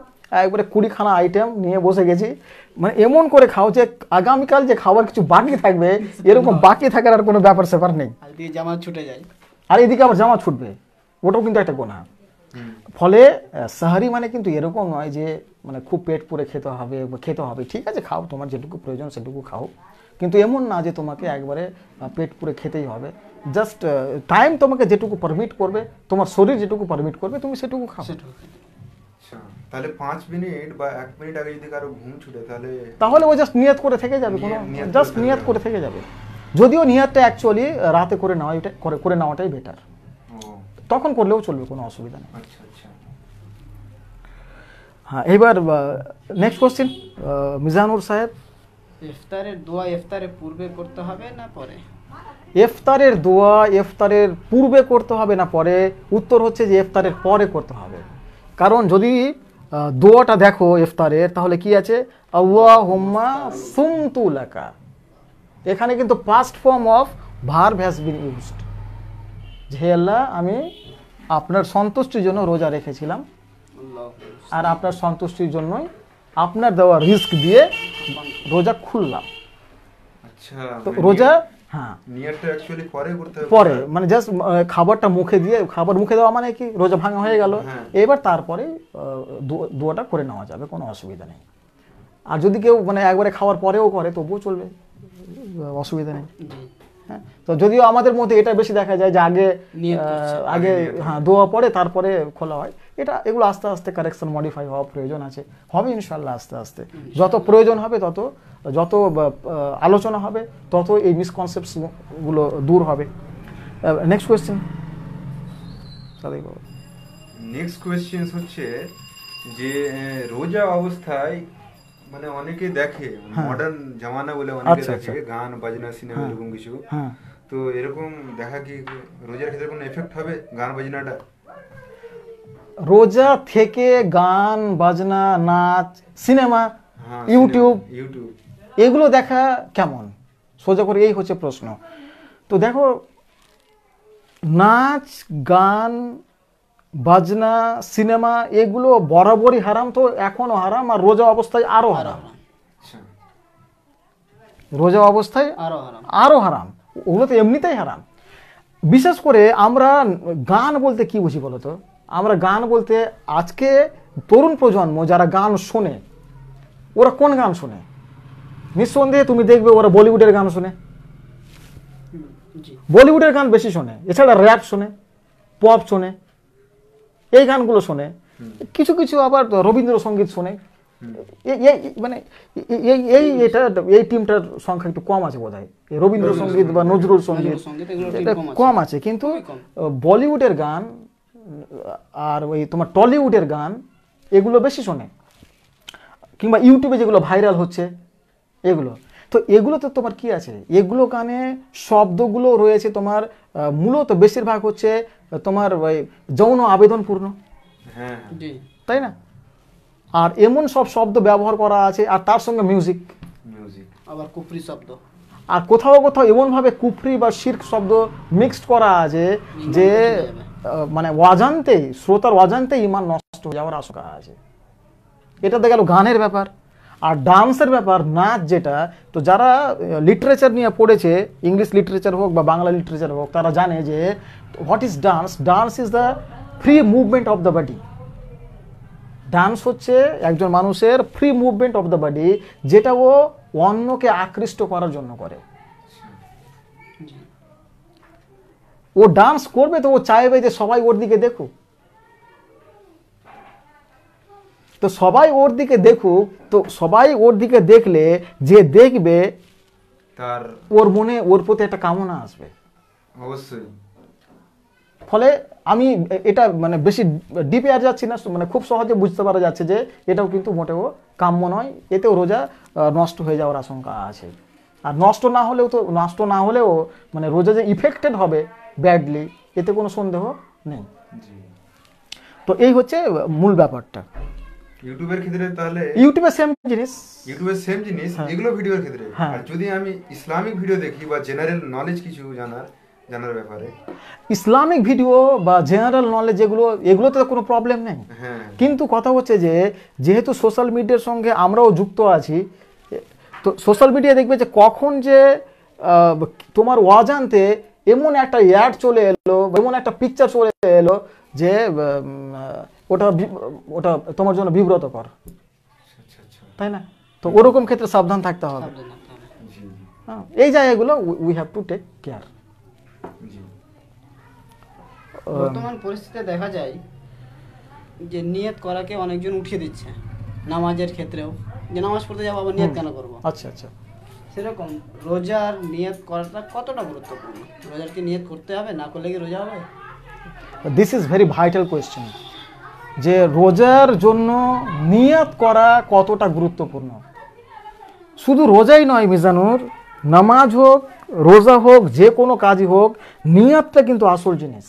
একবারে 20খানা আইটেম নিয়ে বসে গেছি, মানে এমন করে খাও যে আগামীকাল যে খাবার কিছু বাকি থাকবে, এরকম বাকি থাকার আর কোনো ব্যাপার স্যাপার নেই, জামা ছুটে যায়, আর এদিকে আবার জামা ছুটবে, ওটাও কিন্তু একটা গুনাহ। ফলে সাহারি মানে কিন্তু এরকম নয় যে মানে খুব পেট পুরে খেতে হবে, ঠিক আছে খাও, তোমার যেটুকু প্রয়োজন সেটুকু খাও, কিন্তু এমন না যে তোমাকে একবারে পেট পুরে খেতেই হবে। জাস্ট টাইম তোমাকে যেটুকু পারমিট করবে, তোমার শরীর যেটুকু পারমিট করবে, তুমি সেটুকু খাও। তাহলে 5 মিনিট বা 1 মিনিট আগে যদি কারো ঘুম ছুটে, তাহলে ও জাস্ট নিয়ত করে থেকে যাবে, জাস্ট নিয়ত করে থেকে যাবে। যদিও নিয়তটা অ্যাকচুয়ালি রাতে করে নেওয়াটাই বেটার, তখন করলেও চলবে, কোনো অসুবিধা নেই। আচ্ছা আচ্ছা, হ্যাঁ, এবার নেক্সট কোশ্চেন মিজানুর সাহেব। ইফতারের দোয়া ইফতারের পূর্বে করতে হবে না পরে? ইফতারের দোয়া ইফতারের পূর্বে করতে হবে না পরে? উত্তর হচ্ছে যে ইফতারের পরে করতে হবে। কারণ যদি দোয়াটা দেখো ইফতারের, তাহলে কি আছে? আল্লাহুম্মা সুমতু লাকা, এখানে কিন্তু past form of verb has been used, যে হে আল্লাহ, আমি আপনার সন্তুষ্টির জন্য রোজা রেখেছিলাম, আর আপনার সন্তুষ্টির জন্যই আপনার দেওয়া রিস্ক দিয়ে রোজা খুললাম। আচ্ছা, তো রোজা, হ্যাঁ, নিয়তটা অ্যাকচুয়ালি পরে করতে হবে, পরে মানে জাস্ট খাবারটা মুখে দেওয়া মানে কি রোজা ভাঙা হয়ে গেল। এবার তারপরে দোয়াটা করে নেওয়া যাবে, কোনো অসুবিধা নেই। আর যদি কেউ মানে একবারে খাওয়ার পরেও করে তবুও চলবে, অসুবিধা নেই। হ্যাঁ, তো যদিও আমাদের মধ্যে এটা বেশি দেখা যায় যে আগে হ্যাঁ দোয়া পড়ে তারপরে খোলা হয়, এগুলো আস্তে আস্তে কারেকশন মডিফাই হওয়া প্রয়োজন হবে ইনশাল্লাহ। আস্তে আস্তে যত প্রয়োজন হবে, যত আলোচনা হবে, তত এই মিসকনসেপ্টসগুলো দূর হবে। Next question. নেক্সট কোয়েশ্চেন হচ্ছে যে রোজা অবস্থায় মানে অনেকে দেখে, মডার্ন জামানা বলে অনেকে দেখে গান বাজনা সিনেমা এরকম কিছু, তো এরকম দেখা কি রোজার ক্ষেত্রে কোনো এফেক্ট হবে গান বাজনাটা? রোজা থেকে গান বাজনা, নাচ, সিনেমা, ইউটিউব এগুলো দেখা কেমন? সোজা করে এই হচ্ছে প্রশ্ন। তো দেখো, নাচ গান বাজনা সিনেমা এগুলো বরাবরই হারাম, তো এখনো হারাম, আর রোজা অবস্থায় আরো হারাম। রোজা অবস্থায় আরো হারাম। আরও হারাম, ওগুলো তো এমনিতেই হারাম। বিশেষ করে আমরা গান বলতে কি বুঝি বলতো? আমরা গান বলতে আজকে তরুণ প্রজন্ম যারা গান শোনে, ওরা কোন গান শোনে? নিঃসন্দেহে তুমি দেখবে ওরা বলিউডের গান শোনে, জি বলিউডের গান বেশি শোনে, এছাড়া র্যাপ শোনে, পপ শোনে, এই গানগুলো শোনে। কিছু কিছু আবার রবীন্দ্রসঙ্গীত শোনে। মানে এই টিমটার সংখ্যা একটু কম আছে বোধ হয়, রবীন্দ্রসঙ্গীত বা নজরুল সঙ্গীত সঙ্গীত এগুলো ঠিক এটা কম আছে। কম আছে। কিন্তু খুবই কম। বলিউডের গান আর ওই তোমার টলিউডের গান এগুলো বেশি শোনে, কিংবা ইউটিউবে যেগুলো ভাইরাল হচ্ছে এগুলো। তো এগুলোতে তোমার কি আছে? এগুলো গানে শব্দগুলো রয়েছে তোমার মূলত বেশিরভাগ হচ্ছে তোমার ওই যৌন আবেদনপূর্ণ, হ্যাঁ জি তাই না? আর এমন সব শব্দ ব্যবহার করা আছে, আর তার সঙ্গে মিউজিক, মিউজিক আবার কুফরি শব্দ। আর কোথাও কোথাও এমনভাবে কুফরি বা শিরক শব্দ মিক্সড করা আছে যে মানে অজান্তেই, শ্রোতার অজান্তেই ইমান নষ্ট হয়ে যাওয়ার আশঙ্কা আছে। এটা দেখা গেল গানের ব্যাপার। আর ডান্সের ব্যাপার, নাচ যেটা, তো যারা লিটারেচার নিয়ে পড়েছে, ইংলিশ লিটারেচার হোক বা বাংলা লিটারেচার হোক, তারা জানে যে what is dance. Dance is the free movement of the body. Dance হচ্ছে একজন মানুষের free movement of the body, যেটা ও অন্যকে আকৃষ্ট করার জন্য করে। জি ও ডান্স করবে তো ও চাইবে যে সবাই ওর দিকে দেখুক, তো সবাই ওর দিকে দেখুক, তো সবাই ওর দিকে দেখলে যে দেখবে তার ওর মনে ওর প্রতি একটা কামনা আসবে। অবশ্যই ফলে আমি এটা মানে বেশি ডিপে আর যাচ্ছি না, মানে খুব সহজে বুঝতে পারা যাচ্ছে যে এটাও কিন্তু মোটেও কাম্য নয়। এতেও রোজা নষ্ট হয়ে যাওয়ার আশঙ্কা আছে। আর নষ্ট না হলেও মানে রোজা যে ইফেক্টেড হবে ব্যাডলি, এতে কোনো সন্দেহ নেই। জি। তো এই হচ্ছে মূল ব্যাপারটা। ইউটিউবের ক্ষেত্রে তাহলে ইউটিউবে সেম জিনিস, ইউটিউবের সেম জিনিস হ্যাঁ। এগুলো ভিডিওর ক্ষেত্রে। হ্যাঁ। আর যদি আমি ইসলামিক ভিডিও দেখি বা জেনারেল নলেজ কিছু জানার ব্যাপারে, ইসলামিক ভিডিও বা জেনারেল নলেজ এগুলোতে তো কোনো প্রবলেম নেই। হ্যাঁ কিন্তু কথা হচ্ছে যে যেহেতু সোশ্যাল মিডিয়ার সঙ্গে আমরাও যুক্ত আছি, তো সোশ্যাল মিডিয়া দেখবে যে কখন যে তোমার অজান্তে এমন একটা অ্যাড চলে এলো, এমন একটা পিকচার চলে এলো যে ওটা তোমার জন্য বিব্রতকর, আচ্ছা আচ্ছা তাই না? তো ওরকম ক্ষেত্রে সাবধান থাকতে হবে। সাবধান থাকতে হবে। জি হ্যাঁ, এই জায়গাগুলো we have to take care. জি বর্তমান পরিস্থিতিতে দেখা যায় যে নিয়ত করাকে অনেকজন উঠিয়ে দিচ্ছে নামাজের ক্ষেত্রেও, যে নামাজ পড়তে যাবো আবার নিয়ত কেন করবো। আচ্ছা আচ্ছা, সেরকম রোজার নিয়ত করাটা কতটা গুরুত্বপূর্ণ? রোজার কি নিয়ত করতে হবে, না করলে কি রোজা হবে? This is very vital question, যে রোজার জন্য নিয়ত করা কতটা গুরুত্বপূর্ণ। শুধু রোজাই নয় মিজানুর, নামাজ হোক, রোজা হোক, যে কোনো কাজই হোক, নিয়তটা কিন্তু আসল জিনিস।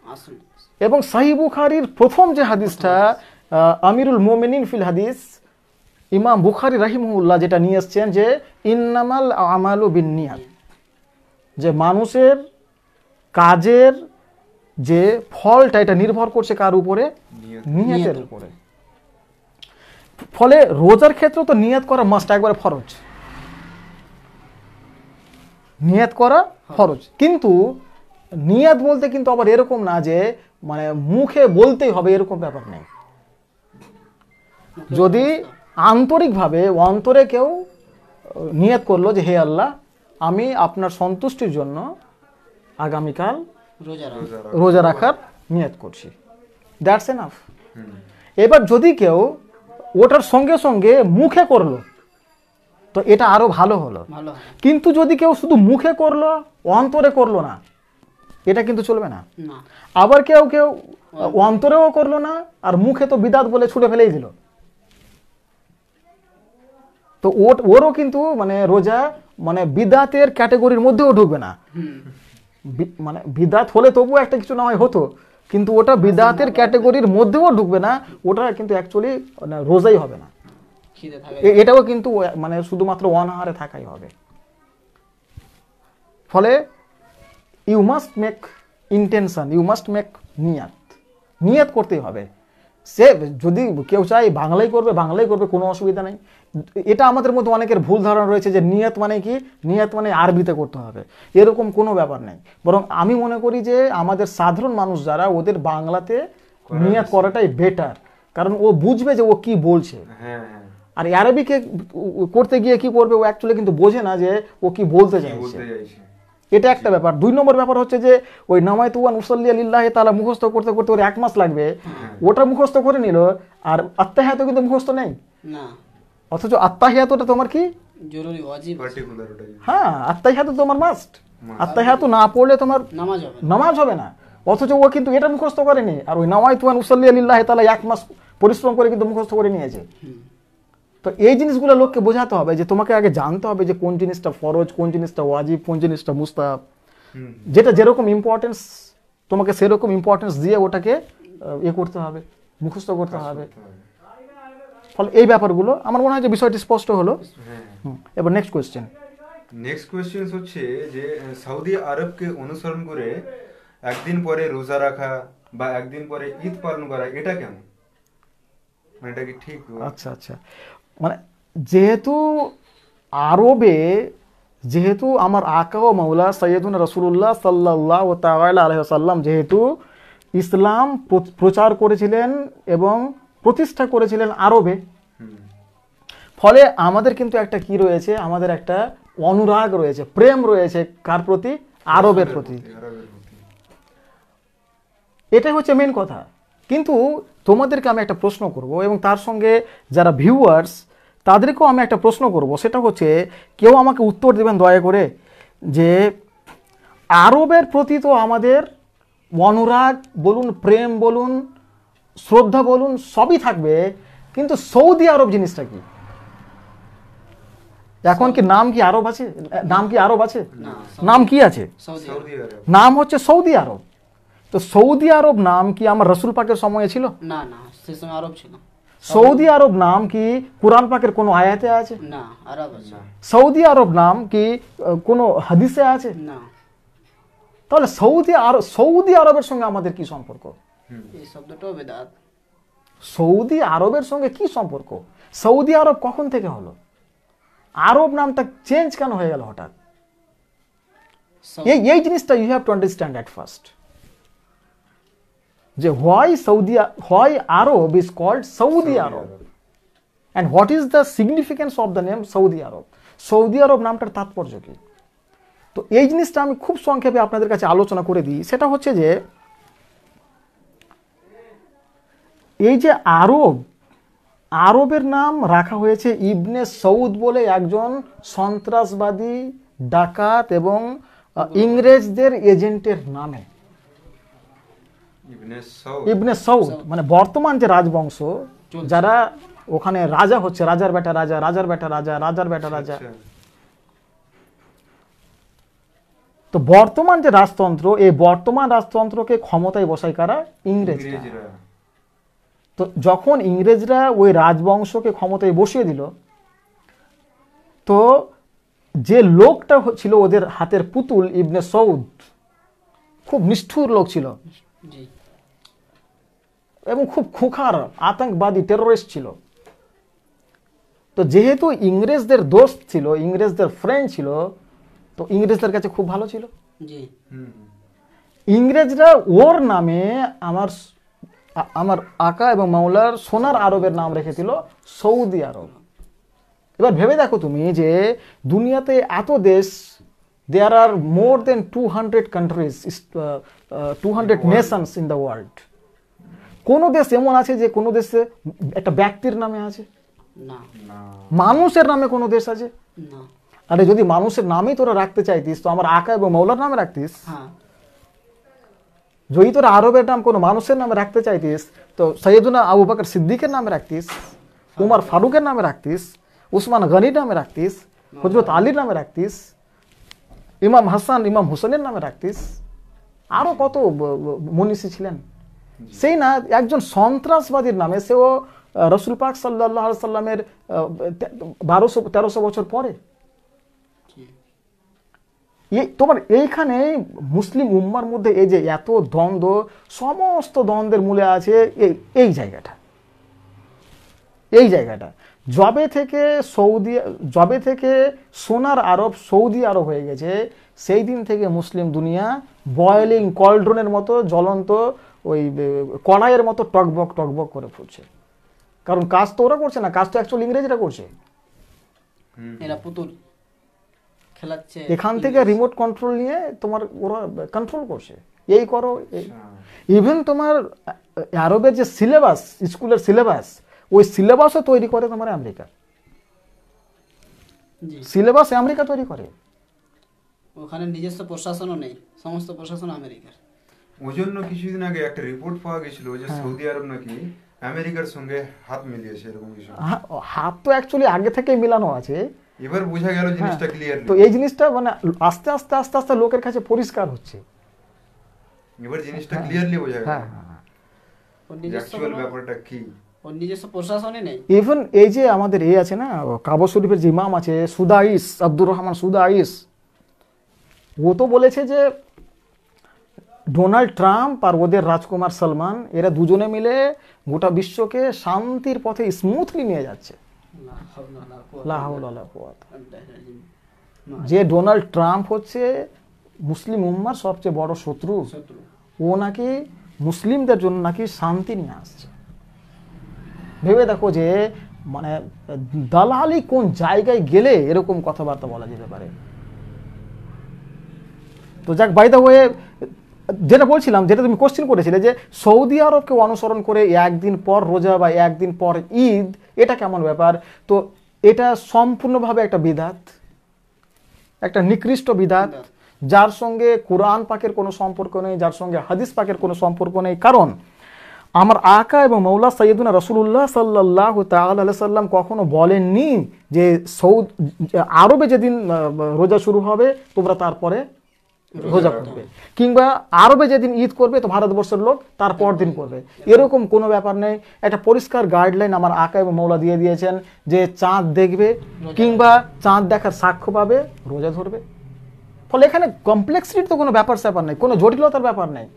আসলে এবং সহিহ বুখারীর প্রথম যে হাদিসটা, আমিরুল মুমিনিন ফিল হাদিস, ইমাম বুখারী রাহিমাহুল্লাহ যেটা নিয়ে এসছেন যে ইন্নামাল আমালু বিন্নিয়াত, যে মানুষের কাজের যে ফলটা এটা নির্ভর করছে কার উপরে? নিয়তের উপরে। ফলে রোজার ক্ষেত্রে তো নিয়ত করা মাস্ট, একবারে ফরজ। নিয়ত করা ফরজ, কিন্তু নিয়ত বলতে কিন্তু আবার এরকম না যে মানে মুখে বলতেই হবে, এরকম ব্যাপার নেই। যদি আন্তরিকভাবে অন্তরে কেউ নিয়ত করলো যে হে আল্লাহ, আমি আপনার সন্তুষ্টির জন্য আগামীকাল রোজা রাখার নিয়ত করছি, দ্যাটস এনাফ। এবার যদি কেউ ওটার সঙ্গে সঙ্গে মুখে করলো তো এটা আরো ভালো হলো। ভালো কিন্তু যদি কেউ শুধু মুখে করলো, অন্তরে করলো না, এটা কিন্তু চলবে না। না। আবার কেউ অন্তরেও করলো না, আর মুখে তো বিদাত বলে ছুটে ফেলেই দিল, তো ওরও কিন্তু মানে রোজা মানে বিদাতের ক্যাটাগরির মধ্যেও ঢুকবে না। মানে বিদাত হলে তবুও একটা কিছু না হয় হতো, কিন্তু ওটা বিদাতের ক্যাটাগরির মধ্যেও ঢুকবে না, ওটা কিন্তু অ্যাকচুয়ালি রোজাই হবে না। খিদে থাকে। এটাও কিন্তু মানে শুধুমাত্র অনাহারে থাকাই হবে। ফলে you must make intention, you must make নিয়াত, নিয়াত করতেই হবে। সে যদি কেউ চায় বাংলাই করবে, কোনো অসুবিধা নেই। এটা আমাদের মধ্যে অনেকের ভুল ধারণা রয়েছে যে নিয়ত মানে কি, নিয়ত মানে আরবিতে করতে হবে, এরকম কোনো ব্যাপার নেই। বরং আমি মনে করি যে আমাদের সাধারণ মানুষ যারা, ওদের বাংলাতে নিয়ত করাটাই বেটার, কারণ ও বুঝবে যে ও কি বলছে। হ্যাঁ হ্যাঁ, আর আরবিকে করতে গিয়ে কি করবে, ও অ্যাকচুয়ালি কিন্তু বোঝে না যে ও কি বলতে কি চাইছে। বলতে চাইছে। এটা একটা ব্যাপার। 2 নম্বর ব্যাপার হচ্ছে যে ওই নামায়তু ওয়া নুসাল্লি লিল্লাহি তাআলা মুখস্থ করতে করতে ওর 1 মাস লাগবে, ওটা মুখস্থ করে নিল, আর আত্তাহিয়াতু কিন্তু মুখস্থ নেই। না, অথচ আত্তাহিয়াতুটা তোমার কি জরুরি, ওয়াজিব, পার্টিকুলার ওটাই। হ্যাঁ, আত্তাহিয়াতু তোমার মাস্ট। আত্তাহিয়াতু না পড়লে তোমার নামাজ হবে না। নামাজ হবে না। অথচ ও কিন্তু এটা মুখস্থ করেনি, আর ওই নামায়তু ওয়া নুসাল্লি লিল্লাহি তাআলা 1 মাস পরিশ্রম করে কিন্তু মুখস্থ করে নিয়েছে। তো এই জিনিসগুলো লোককে বোঝাতে হবে যে তোমাকে আগে জানতে হবে যে কোন জিনিসটা ফরজ, কোন জিনিসটা ওয়াজিব, কোন জিনিসটা মুস্তাহাব। যেটা যেরকম ইম্পর্টেন্স তোমাকে সেরকম ইম্পর্টেন্স দিয়ে ওটাকে করতে হবে, মুখস্থ করতে হবে। ফলে এই ব্যাপারগুলো আমার মনে হয় যে বিষয়টি স্পষ্ট হলো। এবার নেক্সট কোয়েশ্চেন। নেক্সট কোয়েশ্চেন হচ্ছে যে সৌদি আরবকে অনুসরণ করে একদিন পরে রোজা রাখা বা একদিন পরে ঈদ পালন করা, এটা কেমন, মানে এটা কি ঠিক? আচ্ছা আচ্ছা, মানে যেহেতু আরবে, যেহেতু আমার আকা ও মাওলা সৈয়দুনা রাসূলুল্লাহ সাল্লাল্লাহু তাআলা আলাইহি ওয়াসাল্লাম যেহেতু ইসলাম প্রচার করেছিলেন এবং প্রতিষ্ঠা করেছিলেন আরবে, ফলে আমাদের কিন্তু একটা কি রয়েছে, আমাদের একটা অনুরাগ রয়েছে, প্রেম রয়েছে কার প্রতি? আরবের প্রতি। এটাই হচ্ছে মেন কথা। কিন্তু তোমাদেরকে আমি একটা প্রশ্ন করব, এবং তার সঙ্গে যারা ভিউয়ার্স তাদেরকেও আমি একটা প্রশ্ন করব। সেটা হচ্ছে, কেউ আমাকে উত্তর দেবেন দয়া করে, যে আরবের প্রতি তো আমাদের অনুরাগ বলুন, প্রেম বলুন, শ্রদ্ধা বলুন, সবই থাকবে, কিন্তু সৌদি আরব জিনিসটা কি? এখন কি নাম কি আরব আছে? নাম কি আরব আছে? নাম কি আছে? সৌদি আরব। নাম হচ্ছে সৌদি আরব। তো সৌদি আরব নাম কি আমার রসুল পাকের সময়ে ছিল? না না, সে সময় আরব ছিল। সৌদি আরব নাম কি কুরআন পাকের কোনো আয়াতে আছে? না, আরব আছে। সৌদি আরব নাম কি কোনো হাদিসে আছে? না। তাহলে সৌদি আরবের সঙ্গে আমাদের কি সম্পর্ক? এই শব্দটাও বেদাত। সৌদি আরবের সঙ্গে কি সম্পর্ক? সৌদি আরব কখন থেকে হলো? আরব নামটা চেঞ্জ কেন হয়ে গেল হঠাৎ? এই জিনিসটা you have to understand at first, যে why Arab is called Saudi Arab, and what is the significance of the name Saudi Arab. Saudi Arab নামটার তাৎপর্য কি? তো এই জিনিসটা আমি খুব সংক্ষেপে আপনাদের কাছে আলোচনা করে দিই। সেটা হচ্ছে যে এই যে আরবের নাম রাখা হয়েছে ইবনে সৌদ বলে একজন সন্ত্রাসবাদী, ডাকাত এবং ইংরেজদের এজেন্টের নামে। ইবনে সৌদ মানে বর্তমান যে রাজবংশ, যারা ওখানে রাজা হচ্ছে, রাজার বেটা রাজা, রাজার বেটা রাজা, রাজার বেটা রাজা। তো বর্তমান যে রাজতন্ত্র, এই বর্তমান রাজতন্ত্রকে ক্ষমতায় বসায় কারা? ইংরেজরা। তো যখন ইংরেজরা ওই রাজবংশকে ক্ষমতায় বসিয়ে দিল, তো যে লোকটা ছিল ওদের হাতের পুতুল, ইবনে সৌদ, খুব নিষ্ঠুর লোক ছিল এবং খুব খুখার আতঙ্কবাদী টেরোরিস্ট ছিল। তো যেহেতু ইংরেজদের দোস্ত ছিল, ইংরেজদের ফ্রেন্ড ছিল, তো ইংরেজদের কাছে খুব ভালো ছিল। ইংরেজরা ওর নামে আমার আকা এবং মাওলার সোনার আরবের নাম রেখেছিল সৌদি আরব। এবার ভেবে দেখো তুমি যে দুনিয়াতে এত দেশ, দেয়ার আর মোর দেন 200 countries, 200 Nations in the world. কোন দেশ এমন আছে যে কোন দেশে একটা ব্যক্তির নামে আছে? না। মানুষের নামে কোনো দেশ আছে? না। আরে যদি মানুষের নামেই তোরা রাখতে চাইতিস, তো আমার আকা এবং মাওলার নামে রাখতিস। যদি তোরা আরবের নাম কোনো মানুষের নামে রাখতে চাইতিস, তো সৈয়দুনা আবু বকর সিদ্দিকের নামে রাখতিস, উমর ফারুকের নামে রাখতিস, উসমান গনির নামে রাখতিস, হযরত আলীর নামে রাখতিস, ইমাম হাসান, ইমাম হুসেনের নামে রাখতিস, আরো কত মনীষী ছিলেন। সেই না একজন সন্ত্রাসবাদীর নামে, সেও রসুল পাক সাল্লাল্লাহু আলাইহি সাল্লামের 1200-1300 বছর পরে। তোমার এইখানে মুসলিম উম্মার মধ্যে এই যে এত দ্বন্দ্ব, সমস্ত দ্বন্দ্বের মূলে আছে এই জায়গাটা। এই জায়গাটা জবে থেকে সোনার আরব সৌদি আরব হয়ে গেছে, সেই দিন থেকে মুসলিম দুনিয়া বয়েলিং কলড্রনের মতো জ্বলন্ত ওই কড়াইয়ের মতো টকবক টকবক করে ফুটছে। কারণ কাজ তো ওরা করছে না, কাজ তো অ্যাকচুয়ালি ইংরেজরা করছে। এরা পুতুল খেলাচ্ছে, এখান থেকে রিমোট কন্ট্রোল নিয়ে তোমার ওরা কন্ট্রোল করছে, এই করো। ইভেন তোমার আরবের যে সিলেবাস, স্কুলের সিলেবাস, ওই সিলেবাসও তৈরি করে তোমার আমেরিকা। সিলেবাস আমেরিকা তৈরি করে। ওখানে নিজস্ব প্রশাসনও নেই, সমস্ত প্রশাসন আমেরিকার। ওই জন্য কিছুদিন আগে একটা রিপোর্ট পাওয়া গেছিল যে সৌদি আরব নাকি আমেরিকার সঙ্গে হাত মিলিয়েছে, এরকম কিছু। হাত তো অ্যাকচুয়ালি আগে থেকে মিলানো আছে, এবার বোঝা গেল জিনিসটা ক্লিয়ার। তো এই জিনিসটা মানে আস্তে আস্তে আস্তে আস্তে লোকের কাছে পরিষ্কার হচ্ছে, এবার জিনিসটা ক্লিয়ারলি বোঝা গেল অ্যাকচুয়াল ব্যাপারটা কি। ওর নিজস্ব প্রশাসনই নেই। ইভেন এই যে আমাদের এই আছে না কাবা শরীফের যে ইমাম আছে সুদাইস, আব্দুর রহমান সুদাইস, ও তো বলেছে যে ডোনাল্ড ট্রাম্প আর ওদের রাজকুমার সালমান এরা দুজনে মিলে গোটা বিশ্বকে শান্তির পথে স্মুথলি নিয়ে যাচ্ছে। যে ডোনাল্ড ট্রাম্প হচ্ছে মুসলিম উম্মার সবচেয়ে বড় শত্রু, ও নাকি মুসলিমদের জন্য নাকি শান্তি নিয়ে আসছে। ভেবে দেখো যে মানে দালালি কোন জায়গায় গেলে এরকম কথাবার্তা বলা যেতে পারে। তো যাক, বাই দ্য ওয়ে, যেটা বলছিলাম, যেটা তুমি কোশ্চেন করেছিলে যে সৌদি আরবকে অনুসরণ করে একদিন পর রোজা বা একদিন পর ঈদ, এটা কেমন ব্যাপার? তো এটা সম্পূর্ণভাবে একটা বিদাত, একটা নিকৃষ্ট বিদাত, যার সঙ্গে কোরআন পাকের কোনো সম্পর্ক নেই, যার সঙ্গে হাদিস পাকের কোনো সম্পর্ক নেই। কারণ আমার আকা এবং মৌলা সাইয়্যিদুনা রাসূলুল্লাহ সাল্লাল্লাহু তাআলা আলাইহি সাল্লাম কখনো বলেননি যে আরবে যেদিন রোজা শুরু হবে তোমরা তারপরে রোজা করবে, কিংবা আরবে যেদিন ঈদ করবে তো ভারতবর্ষের লোক তারপর দিন করবে, এরকম কোনো ব্যাপার নেই। একটা পরিষ্কার গাইডলাইন আমার আকা এবং মৌলা দিয়ে দিয়েছেন যে চাঁদ দেখবে কিংবা চাঁদ দেখার সাক্ষ্য পাবে, রোজা ধরবে। ফলে এখানে কমপ্লেক্সিটির তো কোনো ব্যাপার স্যাপার নেই, কোনো জটিলতার ব্যাপার নেই।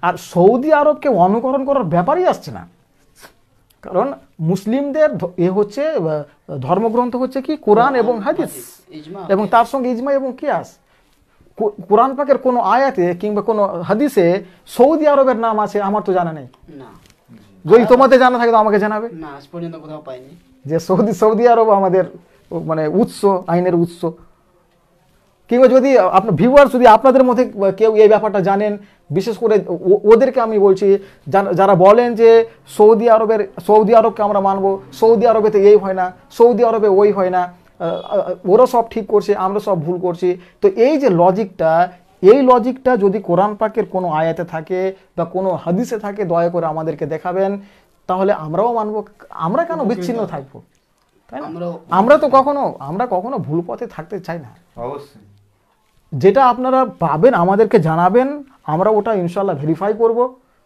আর সৌদি আরবকে অনুকরণ করার ব্যাপারই আসছে না, কারণ মুসলিমদের এ হচ্ছে ধর্মগ্রন্থ হচ্ছে কি কোরআন এবং হাদিস, এবং তার সঙ্গে ইজমা এবং কিয়াস। কোরআন পাকের কোনো আয়াতে কিংবা কোনো হাদিসে সৌদি আরবের নাম আছে আমার তো জানা নেই। যদি তোমাদের জানা থাকে তো আমাকে জানাবে। না, আজ পর্যন্ত কোথাও পাইনি যে সৌদি আরব আমাদের মানে উৎস, আইনের উৎস। কিংবা যদি আপনার ভিউয়ার, যদি আপনাদের মধ্যে কেউ এই ব্যাপারটা জানেন, বিশেষ করে ওদেরকে আমি বলছি যারা বলেন যে সৌদি আরবকে আমরা মানবো, সৌদি আরবেতে এই হয় না, সৌদি আরবে ওই হয় না, ওরা সব ঠিক করছে, আমরা সব ভুল করছি। তো এই যে লজিকটা যদি কোরআন পাকের কোনো আয়াতে থাকে বা কোনো হাদিসে থাকে, দয়া করে আমাদেরকে দেখাবেন, তাহলে আমরাও মানবো। আমরা কেন বিচ্ছিন্ন থাকবো? তাই না? আমরা কখনো ভুল পথে থাকতে চাই না। অবশ্যই যেটা আপনারা পাবেন আমাদেরকে জানাবেন, আমরা ওটা ইনশাল্লাহ ভেরিফাই করব,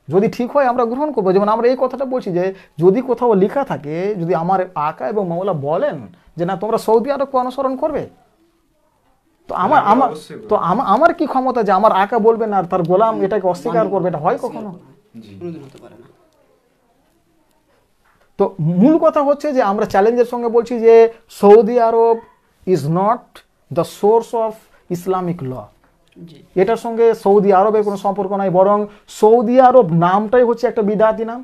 যদি ঠিক হয় আমরা গ্রহণ করবো। যেমন আমরা এই কথাটা বলছি যে যদি কোথাও লেখা থাকে, যদি আমার আকা এবং মাওলা বলেন যে না তোমরা সৌদি আরবকে অনুসরণ করবে, তো আমার কি ক্ষমতা যে আমার আকা বলবে না আর তার গোলাম এটাকে অস্বীকার করবে? এটা হয় কখনো? তো মূল কথা হচ্ছে যে আমরা চ্যালেঞ্জের সঙ্গে বলছি যে Saudi Arab is not the source of Islamic law. এটার সঙ্গে সৌদি আরবের কোনো সম্পর্ক নাই, বরং সৌদি আরব নামটাই হচ্ছে একটা বিদাতি নাম।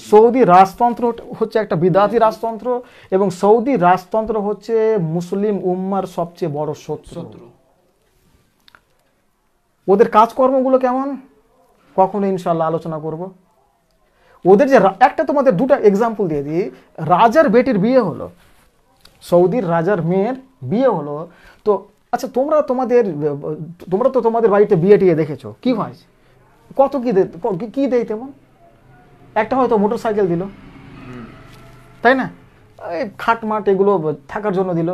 সৌদি রাজতন্ত্র হচ্ছে একটা বিদাতি রাজতন্ত্র, এবং সৌদি রাজতন্ত্র হচ্ছে মুসলিম উম্মার সবচেয়ে বড় শত্রু। ওদের কাজকর্মগুলো কেমন কখনো ইনশাল্লাহ আলোচনা করব। ওদের যে একটা, তোমাদের দুটো এক্সাম্পল দিয়ে দিই। রাজার বেটির বিয়ে হলো, সৌদির রাজার মেয়ের বিয়ে হলো। তো আচ্ছা, তোমরা তো তোমাদের বাড়িতে বিয়ে টিয়ে দেখেছো, কি হয়, কত কি দেয়? তেমন একটা হয়তো মোটর সাইকেল দিল, তাই না, এই খাট মাট এগুলো থাকার জন্য দিল।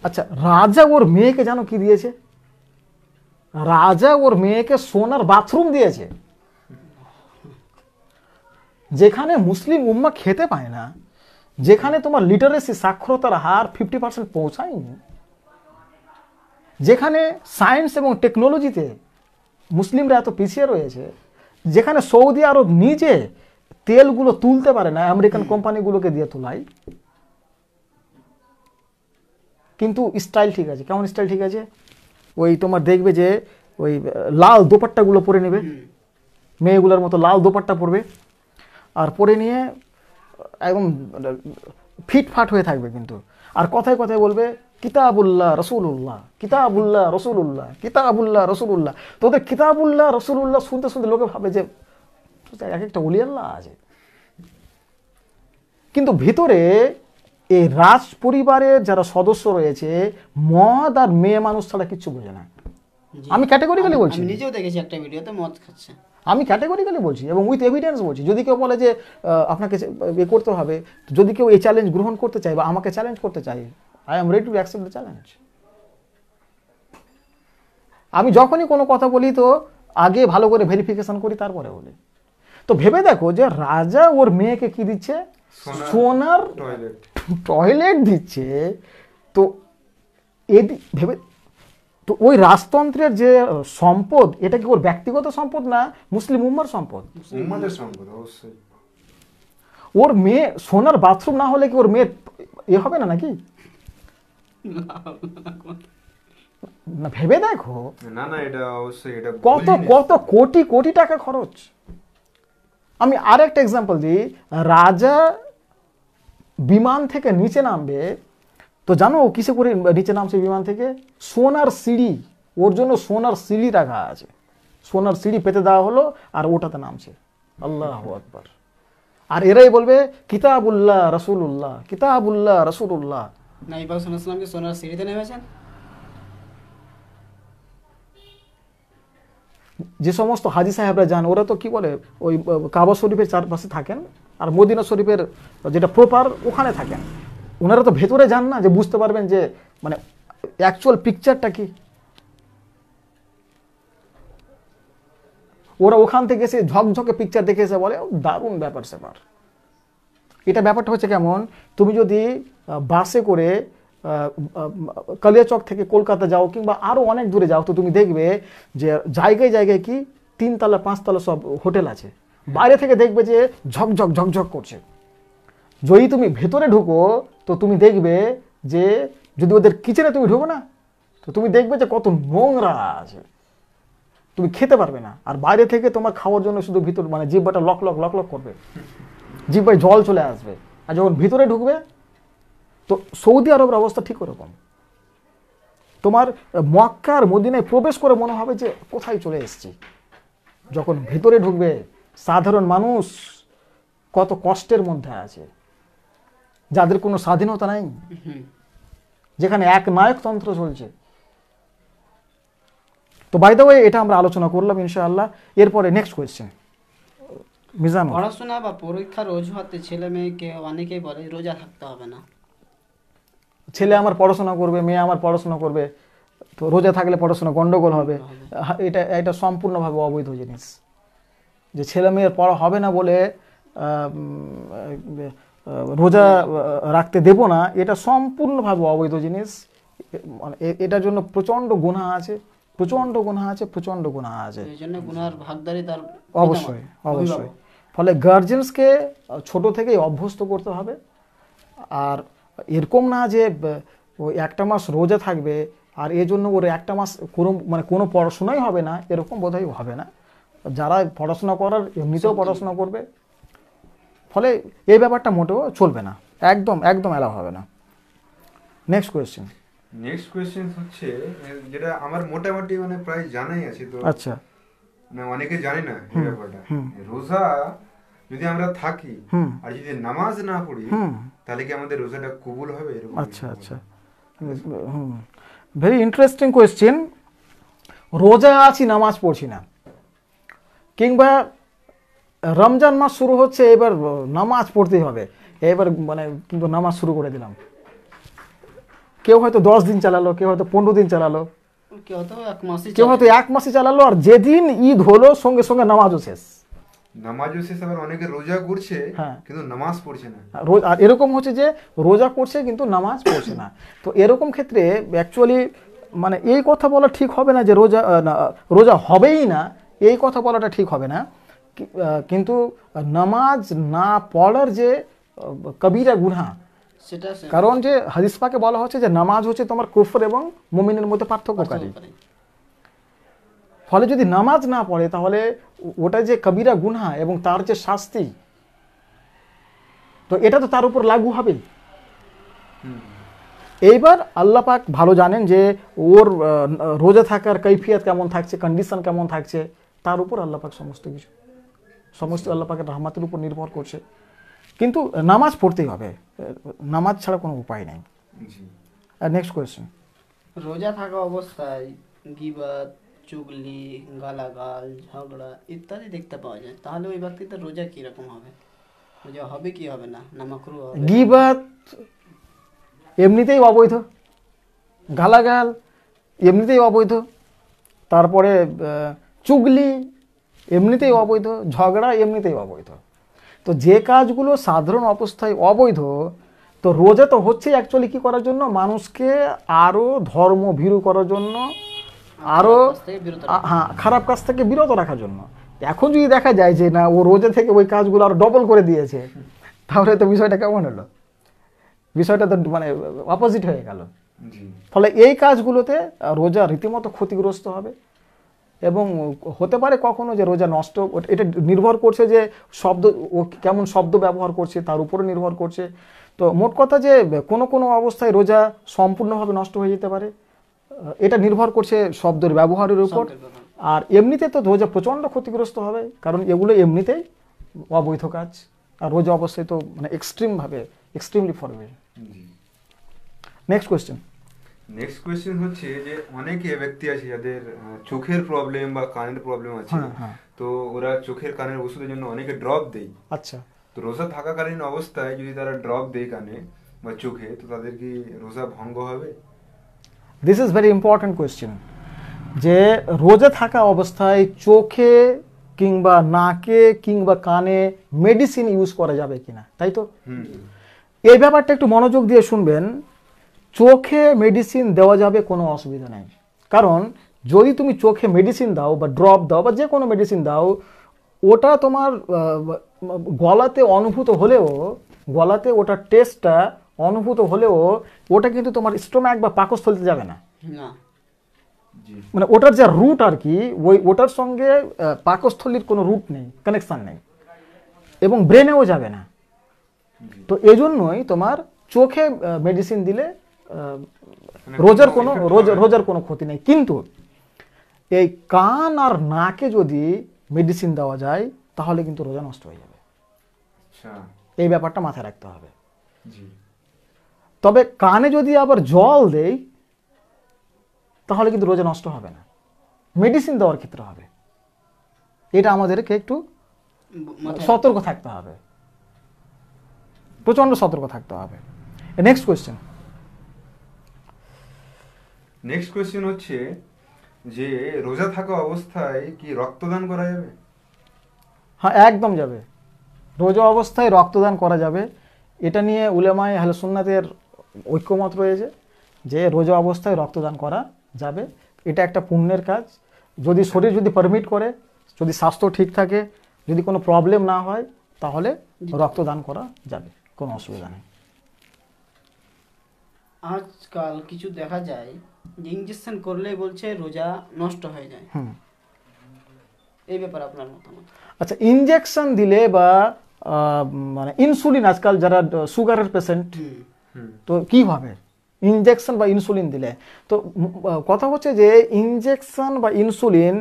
আচ্ছা, রাজা ওর মেয়েকে জানো কি দিয়েছে? রাজা ওর মেয়েকে সোনার বাথরুম দিয়েছে। যেখানে মুসলিম উম্মা খেতে পায় না, যেখানে তোমার লিটারেসি সাক্ষরতার হার 50% পৌঁছায়নি, যেখানে সায়েন্স এবং টেকনোলজিতে মুসলিমরা এত পিছিয়ে রয়েছে, যেখানে সৌদি আরব নিজে তেলগুলো তুলতে পারে না, আমেরিকান কোম্পানিগুলোকে দিয়ে তোলায়, কিন্তু স্টাইল ঠিক আছে। কেমন স্টাইল ঠিক আছে? ওই তোমার দেখবে যে ওই লাল দোপাট্টাগুলো পরে নেবে, মেয়েগুলোর মতো লাল দোপাট্টা পরবে, আর পরে নিয়ে একদম ফিটফাট হয়ে থাকবে কিন্তু, আর কথায় কথায় বলবে কিতাবুল্লাহ রসুল্লাহ, কিতাবুল্লাহ রসুল্লাহ, কিতাবুল্লাহ রসুল্লাহ। তোদের কিতাবুল্লাহ রসুল্লাহ শুনতে শুনতে লোকে ভাবে যে এক একটা ওলি আল্লাহ আছে, কিন্তু ভিতরে এই রাজ পরিবারের যারা সদস্য রয়েছে মদ আর মেয়ে মানুষ ছাড়া কিচ্ছু বোঝে না। আমি ক্যাটেগরিক্যালি বলছি, আমি নিজেও দেখেছি একটা ভিডিওতে মদ খাচ্ছে, আমি ক্যাটেগরিক্যালি বলছি এবং উইথ এভিডেন্স বলছি। যদি কেউ বলে যে আপনাকে এ করতে হবে, যদি কেউ এই চ্যালেঞ্জ গ্রহণ করতে চায় বা আমাকে চ্যালেঞ্জ করতে চায়, I am ready to accept the challenge. আমি যখনই কোনো কথা বলি তো আগে ভালো করে ভেরিফিকেশন করি, তারপরে বলি। তো ভেবে দেখো যে রাজা ওর মেয়েকে কি দিচ্ছে, সোনার টয়লেট দিচ্ছে। তো ভেবে তো ওই রাজতন্ত্রের যে সম্পদ, এটা কি ওর ব্যক্তিগত সম্পদ না মুসলিম উম্মার সম্পদ? উম্মাদের সম্পদ অবশ্যই। ওর মেয়ে সোনার বাথরুম না হলে কি ওর মেয়ের এ হবে না নাকি? না ভেবে দেখো, না না এটা অবশ্যই, এটা কত কত কোটি কোটি টাকা খরচ। আমি আর একটা এক্সাম্পল দিই, রাজা বিমান থেকে নিচে নামবে, তো জানো কিসে করে নিচে নামছে বিমান থেকে? সোনার সিঁড়ি, ওর জন্য সোনার সিঁড়ি রাখা আছে, সোনার সিঁড়ি পেতে দেওয়া হলো আর ওটাতে নামছে। আল্লাহু আকবার। আর এরাই বলবে কিতাবুল্লাহ রসুল্লাহ, কিতাবুল্লাহ রসুল্লাহ। নবী পাক সাল্লাল্লাহু আলাইহি ওয়াসাল্লাম কি সোনার সিঁড়িতে নেমেছেন? যে সমস্ত হাজি সাহেবরা যান ওরা তো কি বলে ওই কাবা শরীফের চারপাশে থাকেন আর মদিনা শরীফের যেটা প্রপার ওখানে থাকেন। ওনারা তো ভেতরে যান না, যে বুঝতে পারবেন যে মানে অ্যাকচুয়াল পিকচারটা কি। ওরা ওখান থেকে এসে ঝকঝকে পিকচার দেখে এসে বলে দারুণ ব্যাপার স্যাপার। এটা ব্যাপারটা হচ্ছে কেমন, তুমি যদি বাসে করে কালিয়াচক থেকে কলকাতা যাও কিংবা আরও অনেক দূরে যাও, তো তুমি দেখবে যে জায়গায় জায়গায় কি 3 তলা 5 তলা সব হোটেল আছে, বাইরে থেকে দেখবে যে ঝকঝক ঝকঝক করছে। যদি তুমি ভেতরে ঢুকো তো তুমি দেখবে যে, যদি ওদের কিচেনে তুমি ঢুকো না, তো তুমি দেখবে যে কত নোংরা আছে, তুমি খেতে পারবে না। আর বাইরে থেকে তোমার খাওয়ার জন্য শুধু ভিতর মানে জিহ্বাটা লক লক লক লক করবে, জিহ্বায় জল চলে আসবে। আর যখন ভিতরে ঢুকবে, তো সৌদি আরবের অবস্থা ঠিক ওরকম। তোমার মক্কা আর মদিনায় প্রবেশ করে মনে হবে যে কোথায় চলে এসেছি। যখন ভিতরে ঢুকবে, সাধারণ মানুষ কত কষ্টের মধ্যে আছে, যাদের কোনো স্বাধীনতা নাই, যেখানে এক নায়কতন্ত্র চলছে। তো বাই দ্য ওয়ে এটা আমরা আলোচনা করলাম ইনশাআল্লাহ। এরপরে নেক্সট কোয়েশ্চেন মিজানুর। পড়াশোনা বা পরীক্ষার অজুহাতে ছেলে মেয়েকে অনেকেই বলে রোজা থাকতে হবে না। ছেলে আমার পড়াশোনা করবে, মেয়ে আমার পড়াশোনা করবে, তো রোজা থাকলে পড়াশোনা গন্ডগোল হবে। এটা সম্পূর্ণভাবে অবৈধ জিনিস। যে ছেলে মেয়ের পড়া হবে না বলে রোজা রাখতে দেব না, এটা সম্পূর্ণভাবে অবৈধ জিনিস। এটার জন্য প্রচণ্ড গুনাহ আছে, প্রচণ্ড গুনাহ আছে, প্রচণ্ড গুনাহ আছে। এই জন্য গুনার ভাগদারি তার অবশ্যই অবশ্যই। ফলে গার্জেন্সকে ছোট থেকেই অভ্যস্ত করতে হবে। আর এরকম না যে ওই একটা মাস রোজা থাকবে আর এই জন্য ওর একটা মাস কোনো পড়াশোনাই হবে না, এরকম বোধহয় হবে না। যারা পড়াশোনা করার এমনিতেও পড়াশোনা করবে, ফলে এই ব্যাপারটা মোটেও চলবে না, একদম একদম অ্যালাউ হবে না। Next question. নেক্সট কোয়েশ্চেন হচ্ছে যেটা আমার মোটামুটি মানে প্রায় জানাই আছে, তো আচ্ছা মানে অনেকে জানে না এই ব্যাপারটা। রোজা যদি আমরা থাকি আর যদি নামাজ না পড়ি, তাহলে কি আমাদের রোজাটা কবুল হবে? আচ্ছা আচ্ছা, ভেরি ইন্টারেস্টিং কোয়েশ্চেন। রোজা আছি নামাজ পড়ছি না, কিংবা রমজান মাস শুরু হচ্ছে এবার নামাজ পড়তেই হবে, এবার মানে কিন্তু নামাজ শুরু করে দিলাম। কেউ হয়তো 10 দিন চালালো, কেউ হয়তো 15 দিন চালালো, কেউ হয়তো 1 মাসই চালালো, আর যেদিন ঈদ হলো সঙ্গে সঙ্গে নামাজও শেষ। নামাজও শেষ, আবার অনেকে রোজা করছে কিন্তু নামাজ পড়ছে না। আর এরকম হচ্ছে যে রোজা করছে কিন্তু নামাজ পড়ছে না। তো এরকম ক্ষেত্রে অ্যাকচুয়ালি মানে এই কথা বলা ঠিক হবে না যে রোজা হবেই না, এই কথা বলাটা ঠিক হবে না। কিন্তু নামাজ না পড়ার যে কবিরা গুনাহ, সেটা কারণ যে হাদিস পাকে বলা হচ্ছে যে নামাজ হচ্ছে তোমার কুফর এবং মুমিনের মধ্যে পার্থক্যকারী। ফলে যদি নামাজ না পড়ে তাহলে ওটা যে কবিরা গুনাহ এবং তার যে শাস্তি, তো এটা তো তার উপর লাগু হবে। এইবার আল্লাহ পাক ভালো জানেন যে ওর রোজা থাকার কৈফিয়ত কেমন থাকছে, কন্ডিশন কেমন থাকছে, তার উপর আল্লাহ পাক সমস্ত আল্লাহ পাকের রহমতের উপর নির্ভর করছে। কিন্তু নামাজ পড়তেই হবে, নামাজ ছাড়া কোনো উপায় নেই। নেক্সট কোয়েশ্চেন, রোজা থাকা অবস্থায় গীবত, চুগলি, গালাগাল, ঝগড়া ইত্যাদি দেখতে পাওয়া যায়, তাহলে ওই ব্যক্তির রোজা কিরকম হবে? রোজা হবে কি হবে না, না মাকরু হবে? গীবত এমনিতেই অবৈধ, গালাগাল এমনিতেই অবৈধ, তারপরে চুগলি এমনিতেই অবৈধ, ঝগড়া এমনিতেই অবৈধ। তো যে কাজগুলো সাধারণ অবস্থায় অবৈধ, তো রোজা তো হচ্ছে অ্যাকচুয়ালি কি করার জন্য, মানুষকে আরো ধর্ম ভীরু করার জন্য, আরো হ্যাঁ খারাপ কাজ থেকে বিরত রাখার জন্য। এখন যদি দেখা যায় যে না ও রোজা থেকে ওই কাজগুলো আরো ডবল করে দিয়েছে, তাহলে তো বিষয়টা কেমন হলো, বিষয়টা তো মানে অপোজিট হয়ে গেল। ফলে এই কাজগুলোতে রোজা রীতিমতো ক্ষতিগ্রস্ত হবে এবং হতে পারে কখনো যে রোজা নষ্ট, এটা নির্ভর করছে যে শব্দ, ও কেমন শব্দ ব্যবহার করছে তার উপরে নির্ভর করছে। তো মোট কথা যে কোনো কোনো অবস্থায় রোজা সম্পূর্ণভাবে নষ্ট হয়ে যেতে পারে, এটা নির্ভর করছে শব্দের ব্যবহারের উপর। আর এমনিতে তো রোজা প্রচণ্ড ক্ষতিগ্রস্ত হবে, কারণ এগুলো এমনিতেই অবৈধ কাজ, আর রোজা অবস্থায় তো মানে এক্সট্রিমলি ফরবিডেন। নেক্সট কোয়েশ্চেন হচ্ছে যে অনেকে ব্যক্তি আছে যাদের চোখের প্রবলেম বা কানের প্রবলেম আছে, তো ওরা চোখের কানের ওষুধের জন্য অনেকে ড্রপ দেয়। আচ্ছা, তো রোজা থাকাকালীন অবস্থায় যদি তারা ড্রপ দেয় কানে বা চোখে, তো তাদের কি রোজা ভঙ্গ হবে? This is very important question, যে রোজা থাকা অবস্থায় চোখে কিংবা নাকে কিংবা কানে মেডিসিন ইউজ করা যাবে কিনা, তাই তো? এই ব্যাপারটা একটু মনোযোগ দিয়ে শুনবেন। চোখে মেডিসিন দেওয়া যাবে, কোনো অসুবিধা নেই। কারণ যদি তুমি চোখে মেডিসিন দাও বা ড্রপ দাও বা যে কোনো মেডিসিন দাও, ওটা তোমার গলাতে অনুভূত হলেও, গলাতে ওটার টেস্টটা অনুভূত হলেও ওটা কিন্তু তোমার স্টোম্যাক বা পাকস্থলীতে যাবে না। মানে ওটার যে রুট আর কি, ওটার সঙ্গে পাকস্থলীর কোনো রুট নেই, কানেকশন নেই, এবং ব্রেনেও যাবে না। তো এই জন্যই তোমার চোখে মেডিসিন দিলে রোজার কোনো ক্ষতি নেই। কিন্তু এই কান আর নাকে যদি মেডিসিন দেওয়া যায় তাহলে কিন্তু রোজা নষ্ট হয়ে যাবে, এই ব্যাপারটা মাথায় রাখতে হবে। তবে কানে যদি আবার জল দেই তাহলে কিন্তু রোজা নষ্ট হবে না, মেডিসিন দেওয়ার ক্ষেত্রে হবে। এটা আমাদেরকে একটু সতর্ক থাকতে হবে, প্রচন্ড সতর্ক থাকতে হবে। নেক্সট কোয়েশ্চেন হচ্ছে যে রোজা থাকা অবস্থায় কি রক্তদান করা যাবে? হ্যাঁ, একদম যাবে। রোজা অবস্থায় রক্তদান করা যাবে, এটা নিয়ে উলেমায়ে আহলে সুন্নাতের ঐক্যমত রয়েছে যে রোজা অবস্থায় রক্তদান করা যাবে। এটা একটা পুণ্যের কাজ, যদি শরীর যদি পারমিট করে, যদি স্বাস্থ্য ঠিক থাকে, যদি কোনো প্রবলেম না হয়, তাহলে রক্তদান করা যাবে, কোনো অসুবিধা নেই। আজকাল কিছু দেখা যায় যে ইনজেকশন করলেই বলছে রোজা নষ্ট হয়ে যায়, এই ব্যাপারে আপনার মতামত? আচ্ছা, ইনজেকশন দিলে বা মানে ইনসুলিন, আজকাল যারা সুগারের পেশেন্ট, তো কি হবে ইনজেকশন বা ইনসুলিন দিলে? তো কথা হচ্ছে যে ইনজেকশন বা ইনসুলিন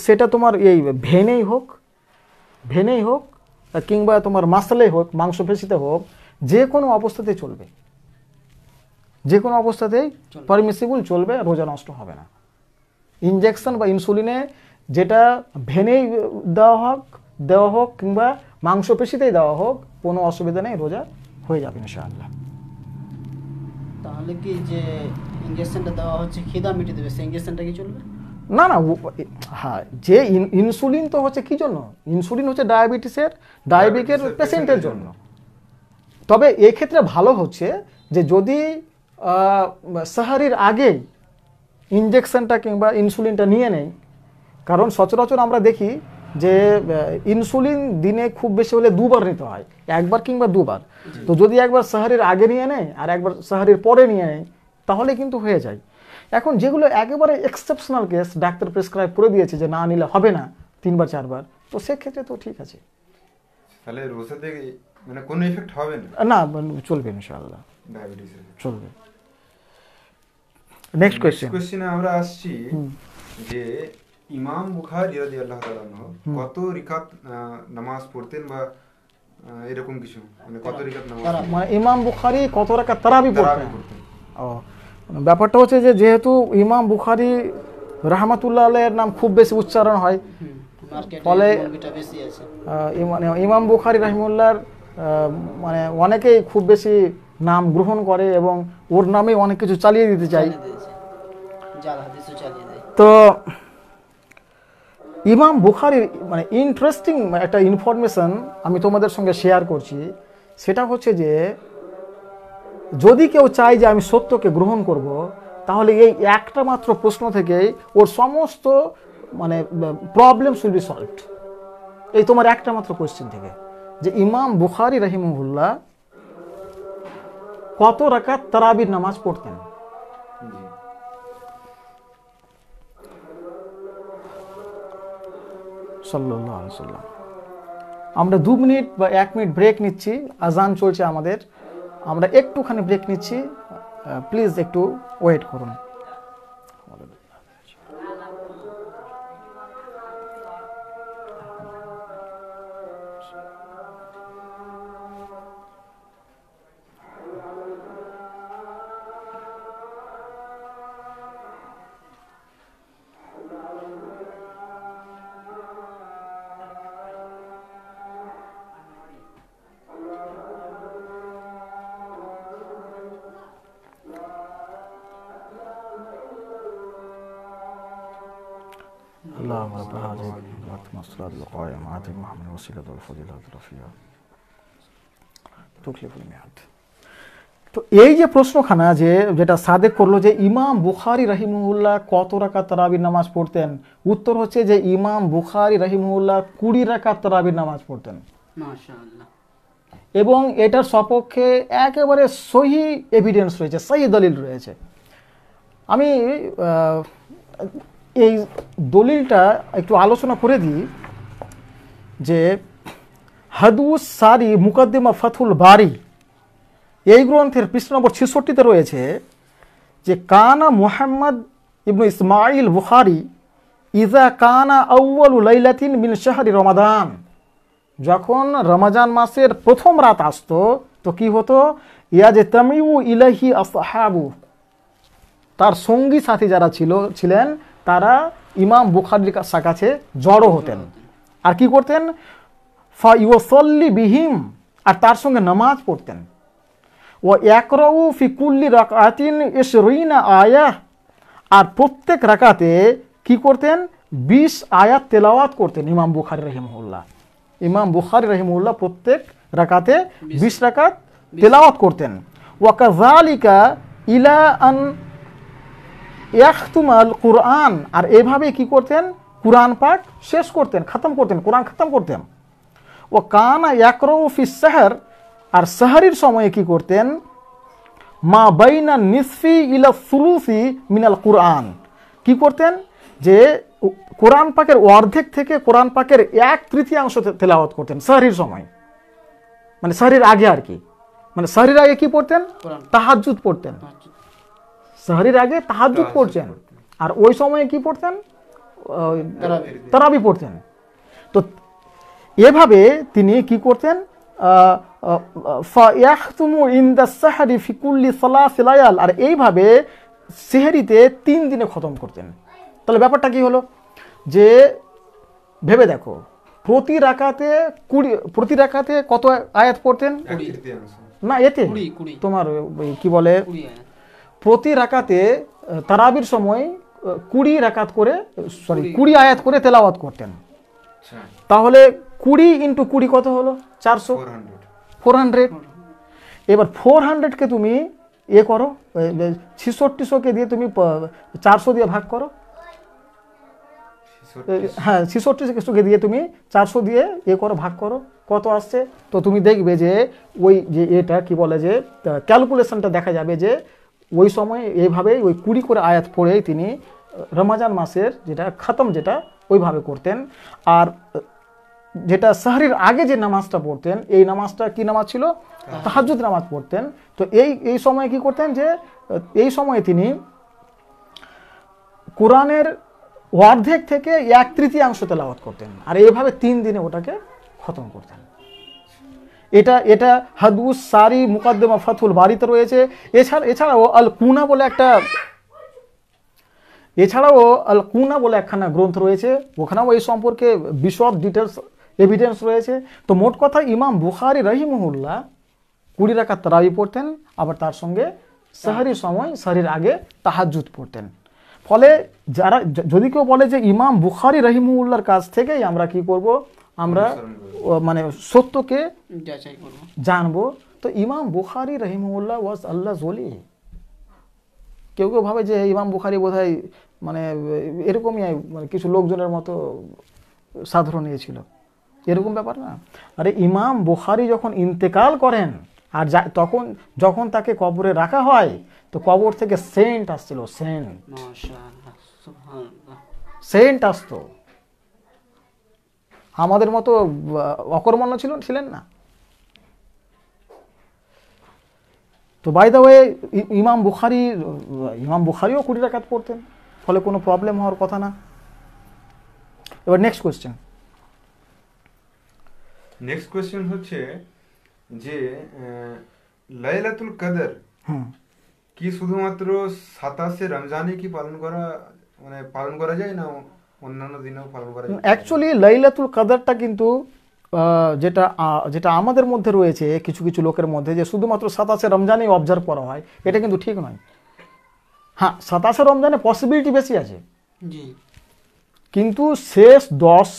সেটা তোমার এই ভেনেই হোক কিংবা তোমার মাসলেই হোক, মাংসপেশিতে হোক, যে কোনো অবস্থাতেই চলবে, যে কোনো অবস্থাতেই পারমিসিবল চলবে, রোজা নষ্ট হবে না। ইনজেকশন বা ইনসুলিনে যেটা ভেনেই দেওয়া হোক কিংবা মাংসপেশিতেই দেওয়া হোক, কোনো অসুবিধা নেই, রোজা হয়ে যাবে ইনশাআল্লাহ। তাহলে কি যে ইনজেকশনটা দেওয়া হচ্ছে খিদা মিটিয়ে দেবে, সেই ইনজেকশনটা কি চলবে না? হ্যাঁ, যে ইনসুলিন তো হচ্ছে কি জন্য, ইনসুলিন হচ্ছে ডায়াবেটিকের পেশেন্টের জন্য। তবে এক্ষেত্রে ভালো হচ্ছে যে যদি সাহারির আগে ইনজেকশনটা কিংবা ইনসুলিনটা নিয়ে নেই, কারণ সচরাচর আমরা দেখি যে ইনসুলিন দিনে খুব বেশি হলে 2 বার নিতে হয়, 1 বার কিংবা 2 বার। তো যদি একবার সাহারির আগে নিয়ে নেয় আর একবার সাহারির পরে নিয়ে নেয় তাহলে কিন্তু হয়ে যায়। এখন যেগুলো একেবারে এক্সেপশনাল কেস, ডাক্তার প্রেসক্রাইব করে দিয়েছে যে না নিলে হবে না 3 বার 4 বার, তো সেক্ষেত্রে তো ঠিক আছে, তাহলে রোজাতে মানে কোনো এফেক্ট হবে না? না চলবে ইনশাআল্লাহ, ডায়াবেটিসের চলবে। Next question. কোয়েশ্চেনে আমরা আসছি যে ইমাম বুখারী রাদিয়াল্লাহু তাআলা আনহু কত রিকাত নামাজ পড়তেন বা এরকম কিছু, মানে কত রিকাত নামাজ? মানে ইমাম বুখারী কত রাকাত তারাবি তারাবি পড়তেন? পড়তেন। ও, ব্যাপারটা হচ্ছে যে যেহেতু ইমাম বুখারী রাহমাতুল্লাহ আলাইহির নাম খুব বেশি উচ্চারণ হয়, মার্কেটে ফলে মুরগিটা বেশি আছে। মানে ইমাম বুখারী রাহিমাহুল্লাহর মানে অনেকেই খুব বেশি নাম গ্রহণ করে এবং ওর নামেই অনেক কিছু চালিয়ে দিতে চাই। চালিয়ে দিয়েছে, জাল হাদিসও চালিয়ে দেয়। তো ইমাম বুখারীর মানে ইন্টারেস্টিং একটা ইনফরমেশন আমি তোমাদের সঙ্গে শেয়ার করছি, সেটা হচ্ছে যে যদি কেউ চায় যে আমি সত্যকে গ্রহণ করব, তাহলে এই একটা মাত্র প্রশ্ন থেকেই ওর সমস্ত মানে প্রবলেম উইল বি সলভড। এই তোমার একটা মাত্র কোয়েশ্চেন থেকে, যে ইমাম বুখারী রাহিমাহুল্লাহ কত রাকাত তারাবির নামাজ পড়তেন। সাল্লাল্লাহু আলাইহি ওয়াসাল্লাম। আমরা 2 মিনিট বা 1 মিনিট ব্রেক নিচ্ছি, আজান চলছে আমাদের, আমরা একটুখানি ব্রেক নিচ্ছি, প্লিজ একটু ওয়েট করুন। اللهم رب هذه المسألة القائمة آتِ محمد الوسيلة والفضيلة الرفيعة تكلف الميعاد। তো এই যে প্রশ্নখানা যেটা সাদেক করলো যে ইমাম বুখারী রাহিমাহুল্লাহ কত রাকাত তারাবির নামাজ পড়তেন, উত্তর হচ্ছে যে ইমাম বুখারী রাহিমাহুল্লাহ 20 রাকাত তারাবির নামাজ পড়তেন। মাশাআল্লাহ। এবং এটার সপক্ষে একেবারে সহি এভিডেন্স রয়েছে, সহি দলিল রয়েছে। আমি এই দলিলটা একটু আলোচনা করে দিই যে হাদুস সারি মুকদ্দিমা ফাথুল বারি এই গ্রন্থের পৃষ্ঠা নম্বর 66-তে রয়েছে যে কানা মুহাম্মদ ইবনু ইসমাইল বুখারী ইজা কানা আউয়ালু লাইলাতিন মিন শাহরি রমাদান, যখন রমজান মাসের প্রথম রাত আসতো তো কি হতো, ইয়াজতামিউ ইলাইহি আসহাবু, তার সঙ্গী সাথী যারা ছিলেন তারা ইমাম বুখারীর কাছে জড়ো হতেন আর কি করতেন, ফা ইউসাল্লি বিহিম, আর তার সঙ্গে নামাজ পড়তেন। ও ইয়াকরাউ ফি কুল্লি রাকাতিন 20 আয়াত, আর প্রত্যেক রাকাতে কি করতেন 20 আয়াত তেলাওয়াত করতেন ইমাম বুখারী রাহিমাহুল্লাহ। ইমাম বুখারী রাহিমাহুল্লাহ প্রত্যেক রাকাতে 20 রাকাত তেলাওয়াত করতেন। ওয়া কাযালিকা ইলা আন ইয়াখতুমাল কুরআন, আর এভাবে কি করতেন কুরআন পাঠ শেষ করতেন, খতম করতেন, কুরআন খতম করতেন। ও কানা ইয়াকরাউ ফিস সাহর, আর সাহরির সময়ে কি করতেন মা বাইনা নিসফি ইলা সুলুসি মিনাল কুরআন, কি করতেন যে কোরআন পাকের অর্ধেক থেকে কোরআন পাকের 1/3 তেলাওয়াত করতেন সাহরির সময়, মানে সাহরির আগে আর কি, মানে সাহরির আগে কি পড়তেন তাহাজ্জুদ পড়তেন, সাহরির আগে তাহাজ্জুদ পড়ছেন, আর ওই সময়ে কি পড়তেন তারাবি পড়তেন। তো এভাবে তিনি কি করতেন ফায়াখতুমু ইনদা সাহরি ফি কুল্লি সালাসি লায়াল, আর এইভাবে সেহরিতে 3 দিনে খতম করতেন। তাহলে ব্যাপারটা কি হলো যে ভেবে দেখো, প্রতি রাকাতে কত আয়াত পড়তেন না, এতে তোমার কি বলে প্রতি রাকাতে তারাবির সময় 20 রাকাত করে 20 আয়াত করে তেলাওয়াত করতেন। তাহলে 20 × 20 কত হলো 400। এবার 400-কে তুমি করো 6600-কে দিয়ে তুমি 400 দিয়ে ভাগ করো, হ্যাঁ 66 দিয়ে তুমি 400 দিয়ে করো, ভাগ করো, কত আসছে। তো তুমি দেখবে যে ওই যে এটা কি বলে যে ক্যালকুলেশনটা দেখা যাবে যে ওই সময় এইভাবেই ওই 20 করে আয়াত পড়েই তিনি রমজান মাসের যেটা খতম যেটা ওইভাবে করতেন। আর যেটা সাহরির আগে যে নামাজটা পড়তেন, এই নামাজটা কি নামাজ ছিল? তাহাজ্জুদ নামাজ পড়তেন। তো এই সময় কি করতেন যে এই সময়ে তিনি কোরআনের অর্ধেক থেকে 1/3 তেলাওয়াত করতেন, আর এইভাবে 3 দিনে ওটাকে খতম করতেন। এটা হাদুস সারি মুকাদ্দমা ফাথুল বারিতে রয়েছে। এছাড়াও আল কুনা বলে একখানা গ্রন্থ রয়েছে, ওখানেও এই সম্পর্কে বিশদ ডিটেলস এভিডেন্স রয়েছে। তো মোট কথা ইমাম বুখারী রাহিমাহুল্লাহ 20 রাকাত তারাবি পড়তেন, আবার তার সঙ্গে সাহরির সময় সাহরির আগে তাহাজ্জুদ পড়তেন। ফলে যারা যদি কেউ বলে যে ইমাম বুখারী রাহিমাহুল্লাহর কাছ থেকেই আমরা কি করব, আমরা মানে সত্যকে যাচাই করব, জানবো, তো ইমাম বুখারী রাহিমাহুল্লাহ ওয়াজ আল্লাহস ওলি। কেউ কেউ ভাবে যে ইমাম বুখারী বোধহয় মানে এরকমই মানে কিছু লোকজনের মতো সাধারণ ছিল, এরকম ব্যাপার না। আরে ইমাম বুখারী যখন ইন্তেকাল করেন আর যখন তাকে কবরে রাখা হয়, তো কবর থেকে সেন্ট আসছিল, মাশাআল্লাহ সুবহানাল্লাহ, সেন্ট আসতো। আমাদের মতো অকর্মণ্য ছিলেন না। তো বাই দ্য ওয়ে ইমাম বুখারীও 20 রাকাত পড়তেন, ফলে কোনো প্রবলেম হওয়ার কথা না। এবার নেক্সট কোয়েশ্চেন হচ্ছে যে লাইলাতুল কদর কি শুধুমাত্র 27 রমজানে কি পালন করা যায় না অন্যান্য দিনেও পালন করা যায়? অ্যাকচুয়ালি লাইলাতুল কদরটা কিন্তু যেটা আমাদের মধ্যে রয়েছে কিছু কিছু লোকের মধ্যে, যে শুধুমাত্র 27 রমজানেই অবজার্ভ করা হয়, এটা কিন্তু ঠিক নয়। হ্যাঁ 27 রমজানে পসিবিলিটি বেশি আছে, কিন্তু শেষ 10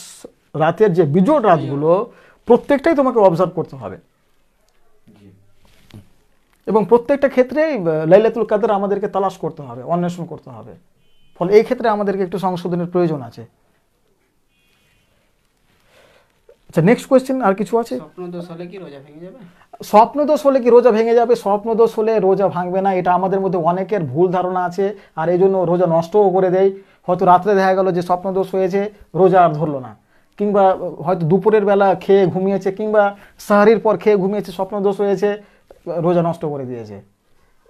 রাতের যে বিজোড় রাতগুলো প্রত্যেকটাই তোমাকে অবজার্ভ করতে হবে, এবং প্রত্যেকটা ক্ষেত্রেই লাইলাতুল কদর আমাদেরকে তালাশ করতে হবে, অন্বেষণ করতে হবে। ফলে এই ক্ষেত্রে আমাদেরকে একটু সংশোধনের প্রয়োজন আছে। আচ্ছা নেক্সট কোয়েশ্চেন আর কিছু আছে? স্বপ্নদোষ হলে কি রোজা ভেঙে যাবে? স্বপ্নদোষ হলে কি রোজা ভেঙে যাবে? স্বপ্নদোষ হলে রোজা ভাঙবে না, এটা আমাদের মধ্যে অনেকের ভুল ধারণা আছে, আর এই জন্য রোজা নষ্টও করে দেয়। হয়তো রাত্রে দেখা গেল যে স্বপ্নদোষ হয়েছে, রোজা আর ধরলো না, কিংবা হয়তো দুপুরের বেলা খেয়ে ঘুমিয়েছে, কিংবা সাহরির পর খেয়ে ঘুমিয়েছে, স্বপ্নদোষ হয়েছে, রোজা নষ্ট করে দিয়েছে।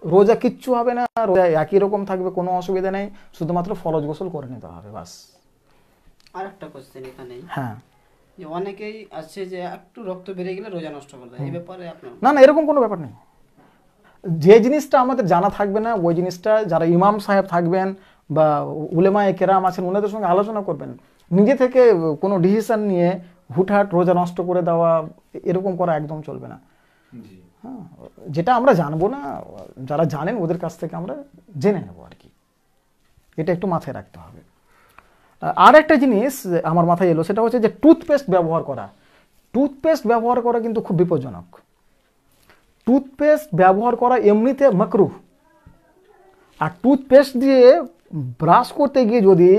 রোজা কিচ্ছু হবে না, রোজা একই রকম থাকবে, কোনো অসুবিধা নেই, শুধুমাত্র ফরজ গোসল করে নিতে হবে বাস। আর একটা কোশ্চেন এখানেই, হ্যাঁ যে অনেকেই আছে যে একটু রক্ত বেড়ে গেলে রোজা নষ্ট করে দেয়, এই ব্যাপারে আপনার? না এরকম কোনো ব্যাপার নেই। যে জিনিসটা আমাদের জানা থাকবে না, ওই জিনিসটা যারা ইমাম সাহেব থাকবেন বা উলেমায়ে কেরাম আছেন, ওনাদের সঙ্গে আলোচনা করবেন। নিজে থেকে কোনো ডিসিশন নিয়ে হুটহাট রোজা নষ্ট করে দেওয়া, এরকম করা একদম চলবে না। হ্যাঁ যেটা আমরা জানবো না, যারা জানেন ওদের কাছ থেকে আমরা জেনে নেবো আর কি, এটা একটু মাথায় রাখতে হবে। আর একটা জিনিস আমার মাথায় এলো, সেটা হচ্ছে যে টুথপেস্ট ব্যবহার করা। টুথপেস্ট ব্যবহার করা কিন্তু খুব বিপজ্জনক। টুথপেস্ট ব্যবহার করা এমনিতে মাকরুহ, আর টুথপেস্ট দিয়ে ব্রাশ করতে গিয়ে যদি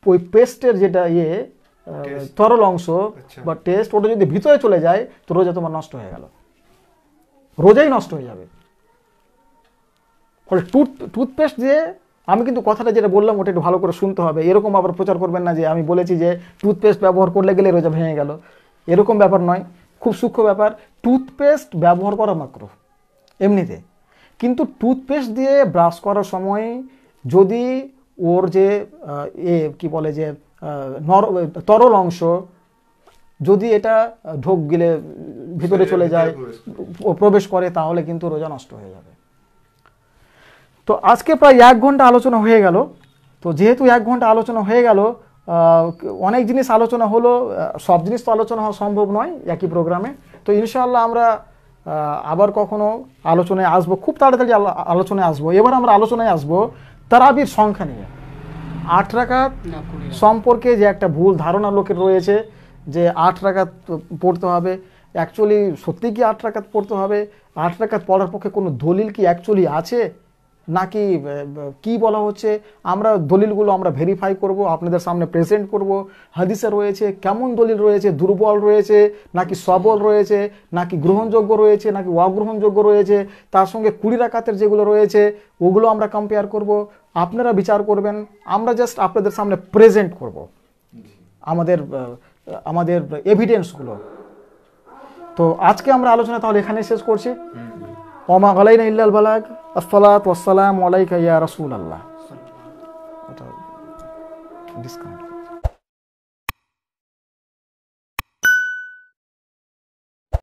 ওই পেস্টের যেটা তরল অংশ বা টেস্ট, ওটা যদি ভিতরে চলে যায়, তো রোজা তোমার নষ্ট হয়ে গেল, রোজাই নষ্ট হয়ে যাবে। ফলে টুথপেস্ট দিয়ে, আমি কিন্তু কথাটা যেটা বললাম ওটা একটু ভালো করে শুনতে হবে, এরকম আবার প্রচার করবেন না যে আমি বলেছি যে টুথপেস্ট ব্যবহার করলে গেলে রোজা ভেঙে গেল, এরকম ব্যাপার নয়, খুব সূক্ষ্ম ব্যাপার। টুথপেস্ট ব্যবহার করা মাকরুহ এমনিতে, কিন্তু টুথপেস্ট দিয়ে ব্রাশ করার সময় যদি ওর যে কি বলে যে তরল অংশ যদি এটা ঢোক গিলে ভিতরে চলে যায়, প্রবেশ করে, তাহলে কিন্তু রোজা নষ্ট হয়ে যাবে। তো আজকে প্রায় 1 ঘন্টা আলোচনা হয়ে গেল। তো যেহেতু 1 ঘন্টা আলোচনা হয়ে গেল, অনেক জিনিস আলোচনা হলো, সব জিনিস তো আলোচনা হওয়া সম্ভব নয় একই প্রোগ্রামে। তো ইনশাআল্লাহ আমরা আবার কখনো আলোচনায় আসবো, খুব তাড়াতাড়ি আলোচনায় আসবো। এবার আমরা আলোচনায় আসবো তারাবির সংখ্যা নিয়ে। 8 রাকাত সম্পর্কে যে একটা ভুল ধারণা লোকের রয়েছে যে 8 রাকাত পড়তে হবে, অ্যাকচুয়ালি সত্যি কি 8 রাকাত পড়তে হবে? 8 রাকাত পড়ার পক্ষে কোনো দলিল কি অ্যাকচুয়ালি আছে? নাকি কি বলা হচ্ছে, আমরা দলিলগুলো আমরা ভেরিফাই করব, আপনাদের সামনে প্রেজেন্ট করব। হাদিসে রয়েছে কেমন দলিল রয়েছে, দুর্বল রয়েছে নাকি সবল রয়েছে, নাকি গ্রহণযোগ্য রয়েছে নাকি অগ্রহণযোগ্য রয়েছে, তার সঙ্গে 20 রাকাতের যেগুলো রয়েছে ওগুলো আমরা কম্পেয়ার করব, আপনারা বিচার করবেন। আমরা জাস্ট আপনাদের সামনে প্রেজেন্ট করব আমাদের এভিডেন্সগুলো। তো আজকে আমরা আলোচনা তাহলে এখানে শেষ করছি। ওমা আলাইনা ইল্লাল বালাগ। আসসালাতু ওয়াসসালামু আলাইকা ইয়া রাসূলুল্লাহ। ওটা ডিসকাউন্ট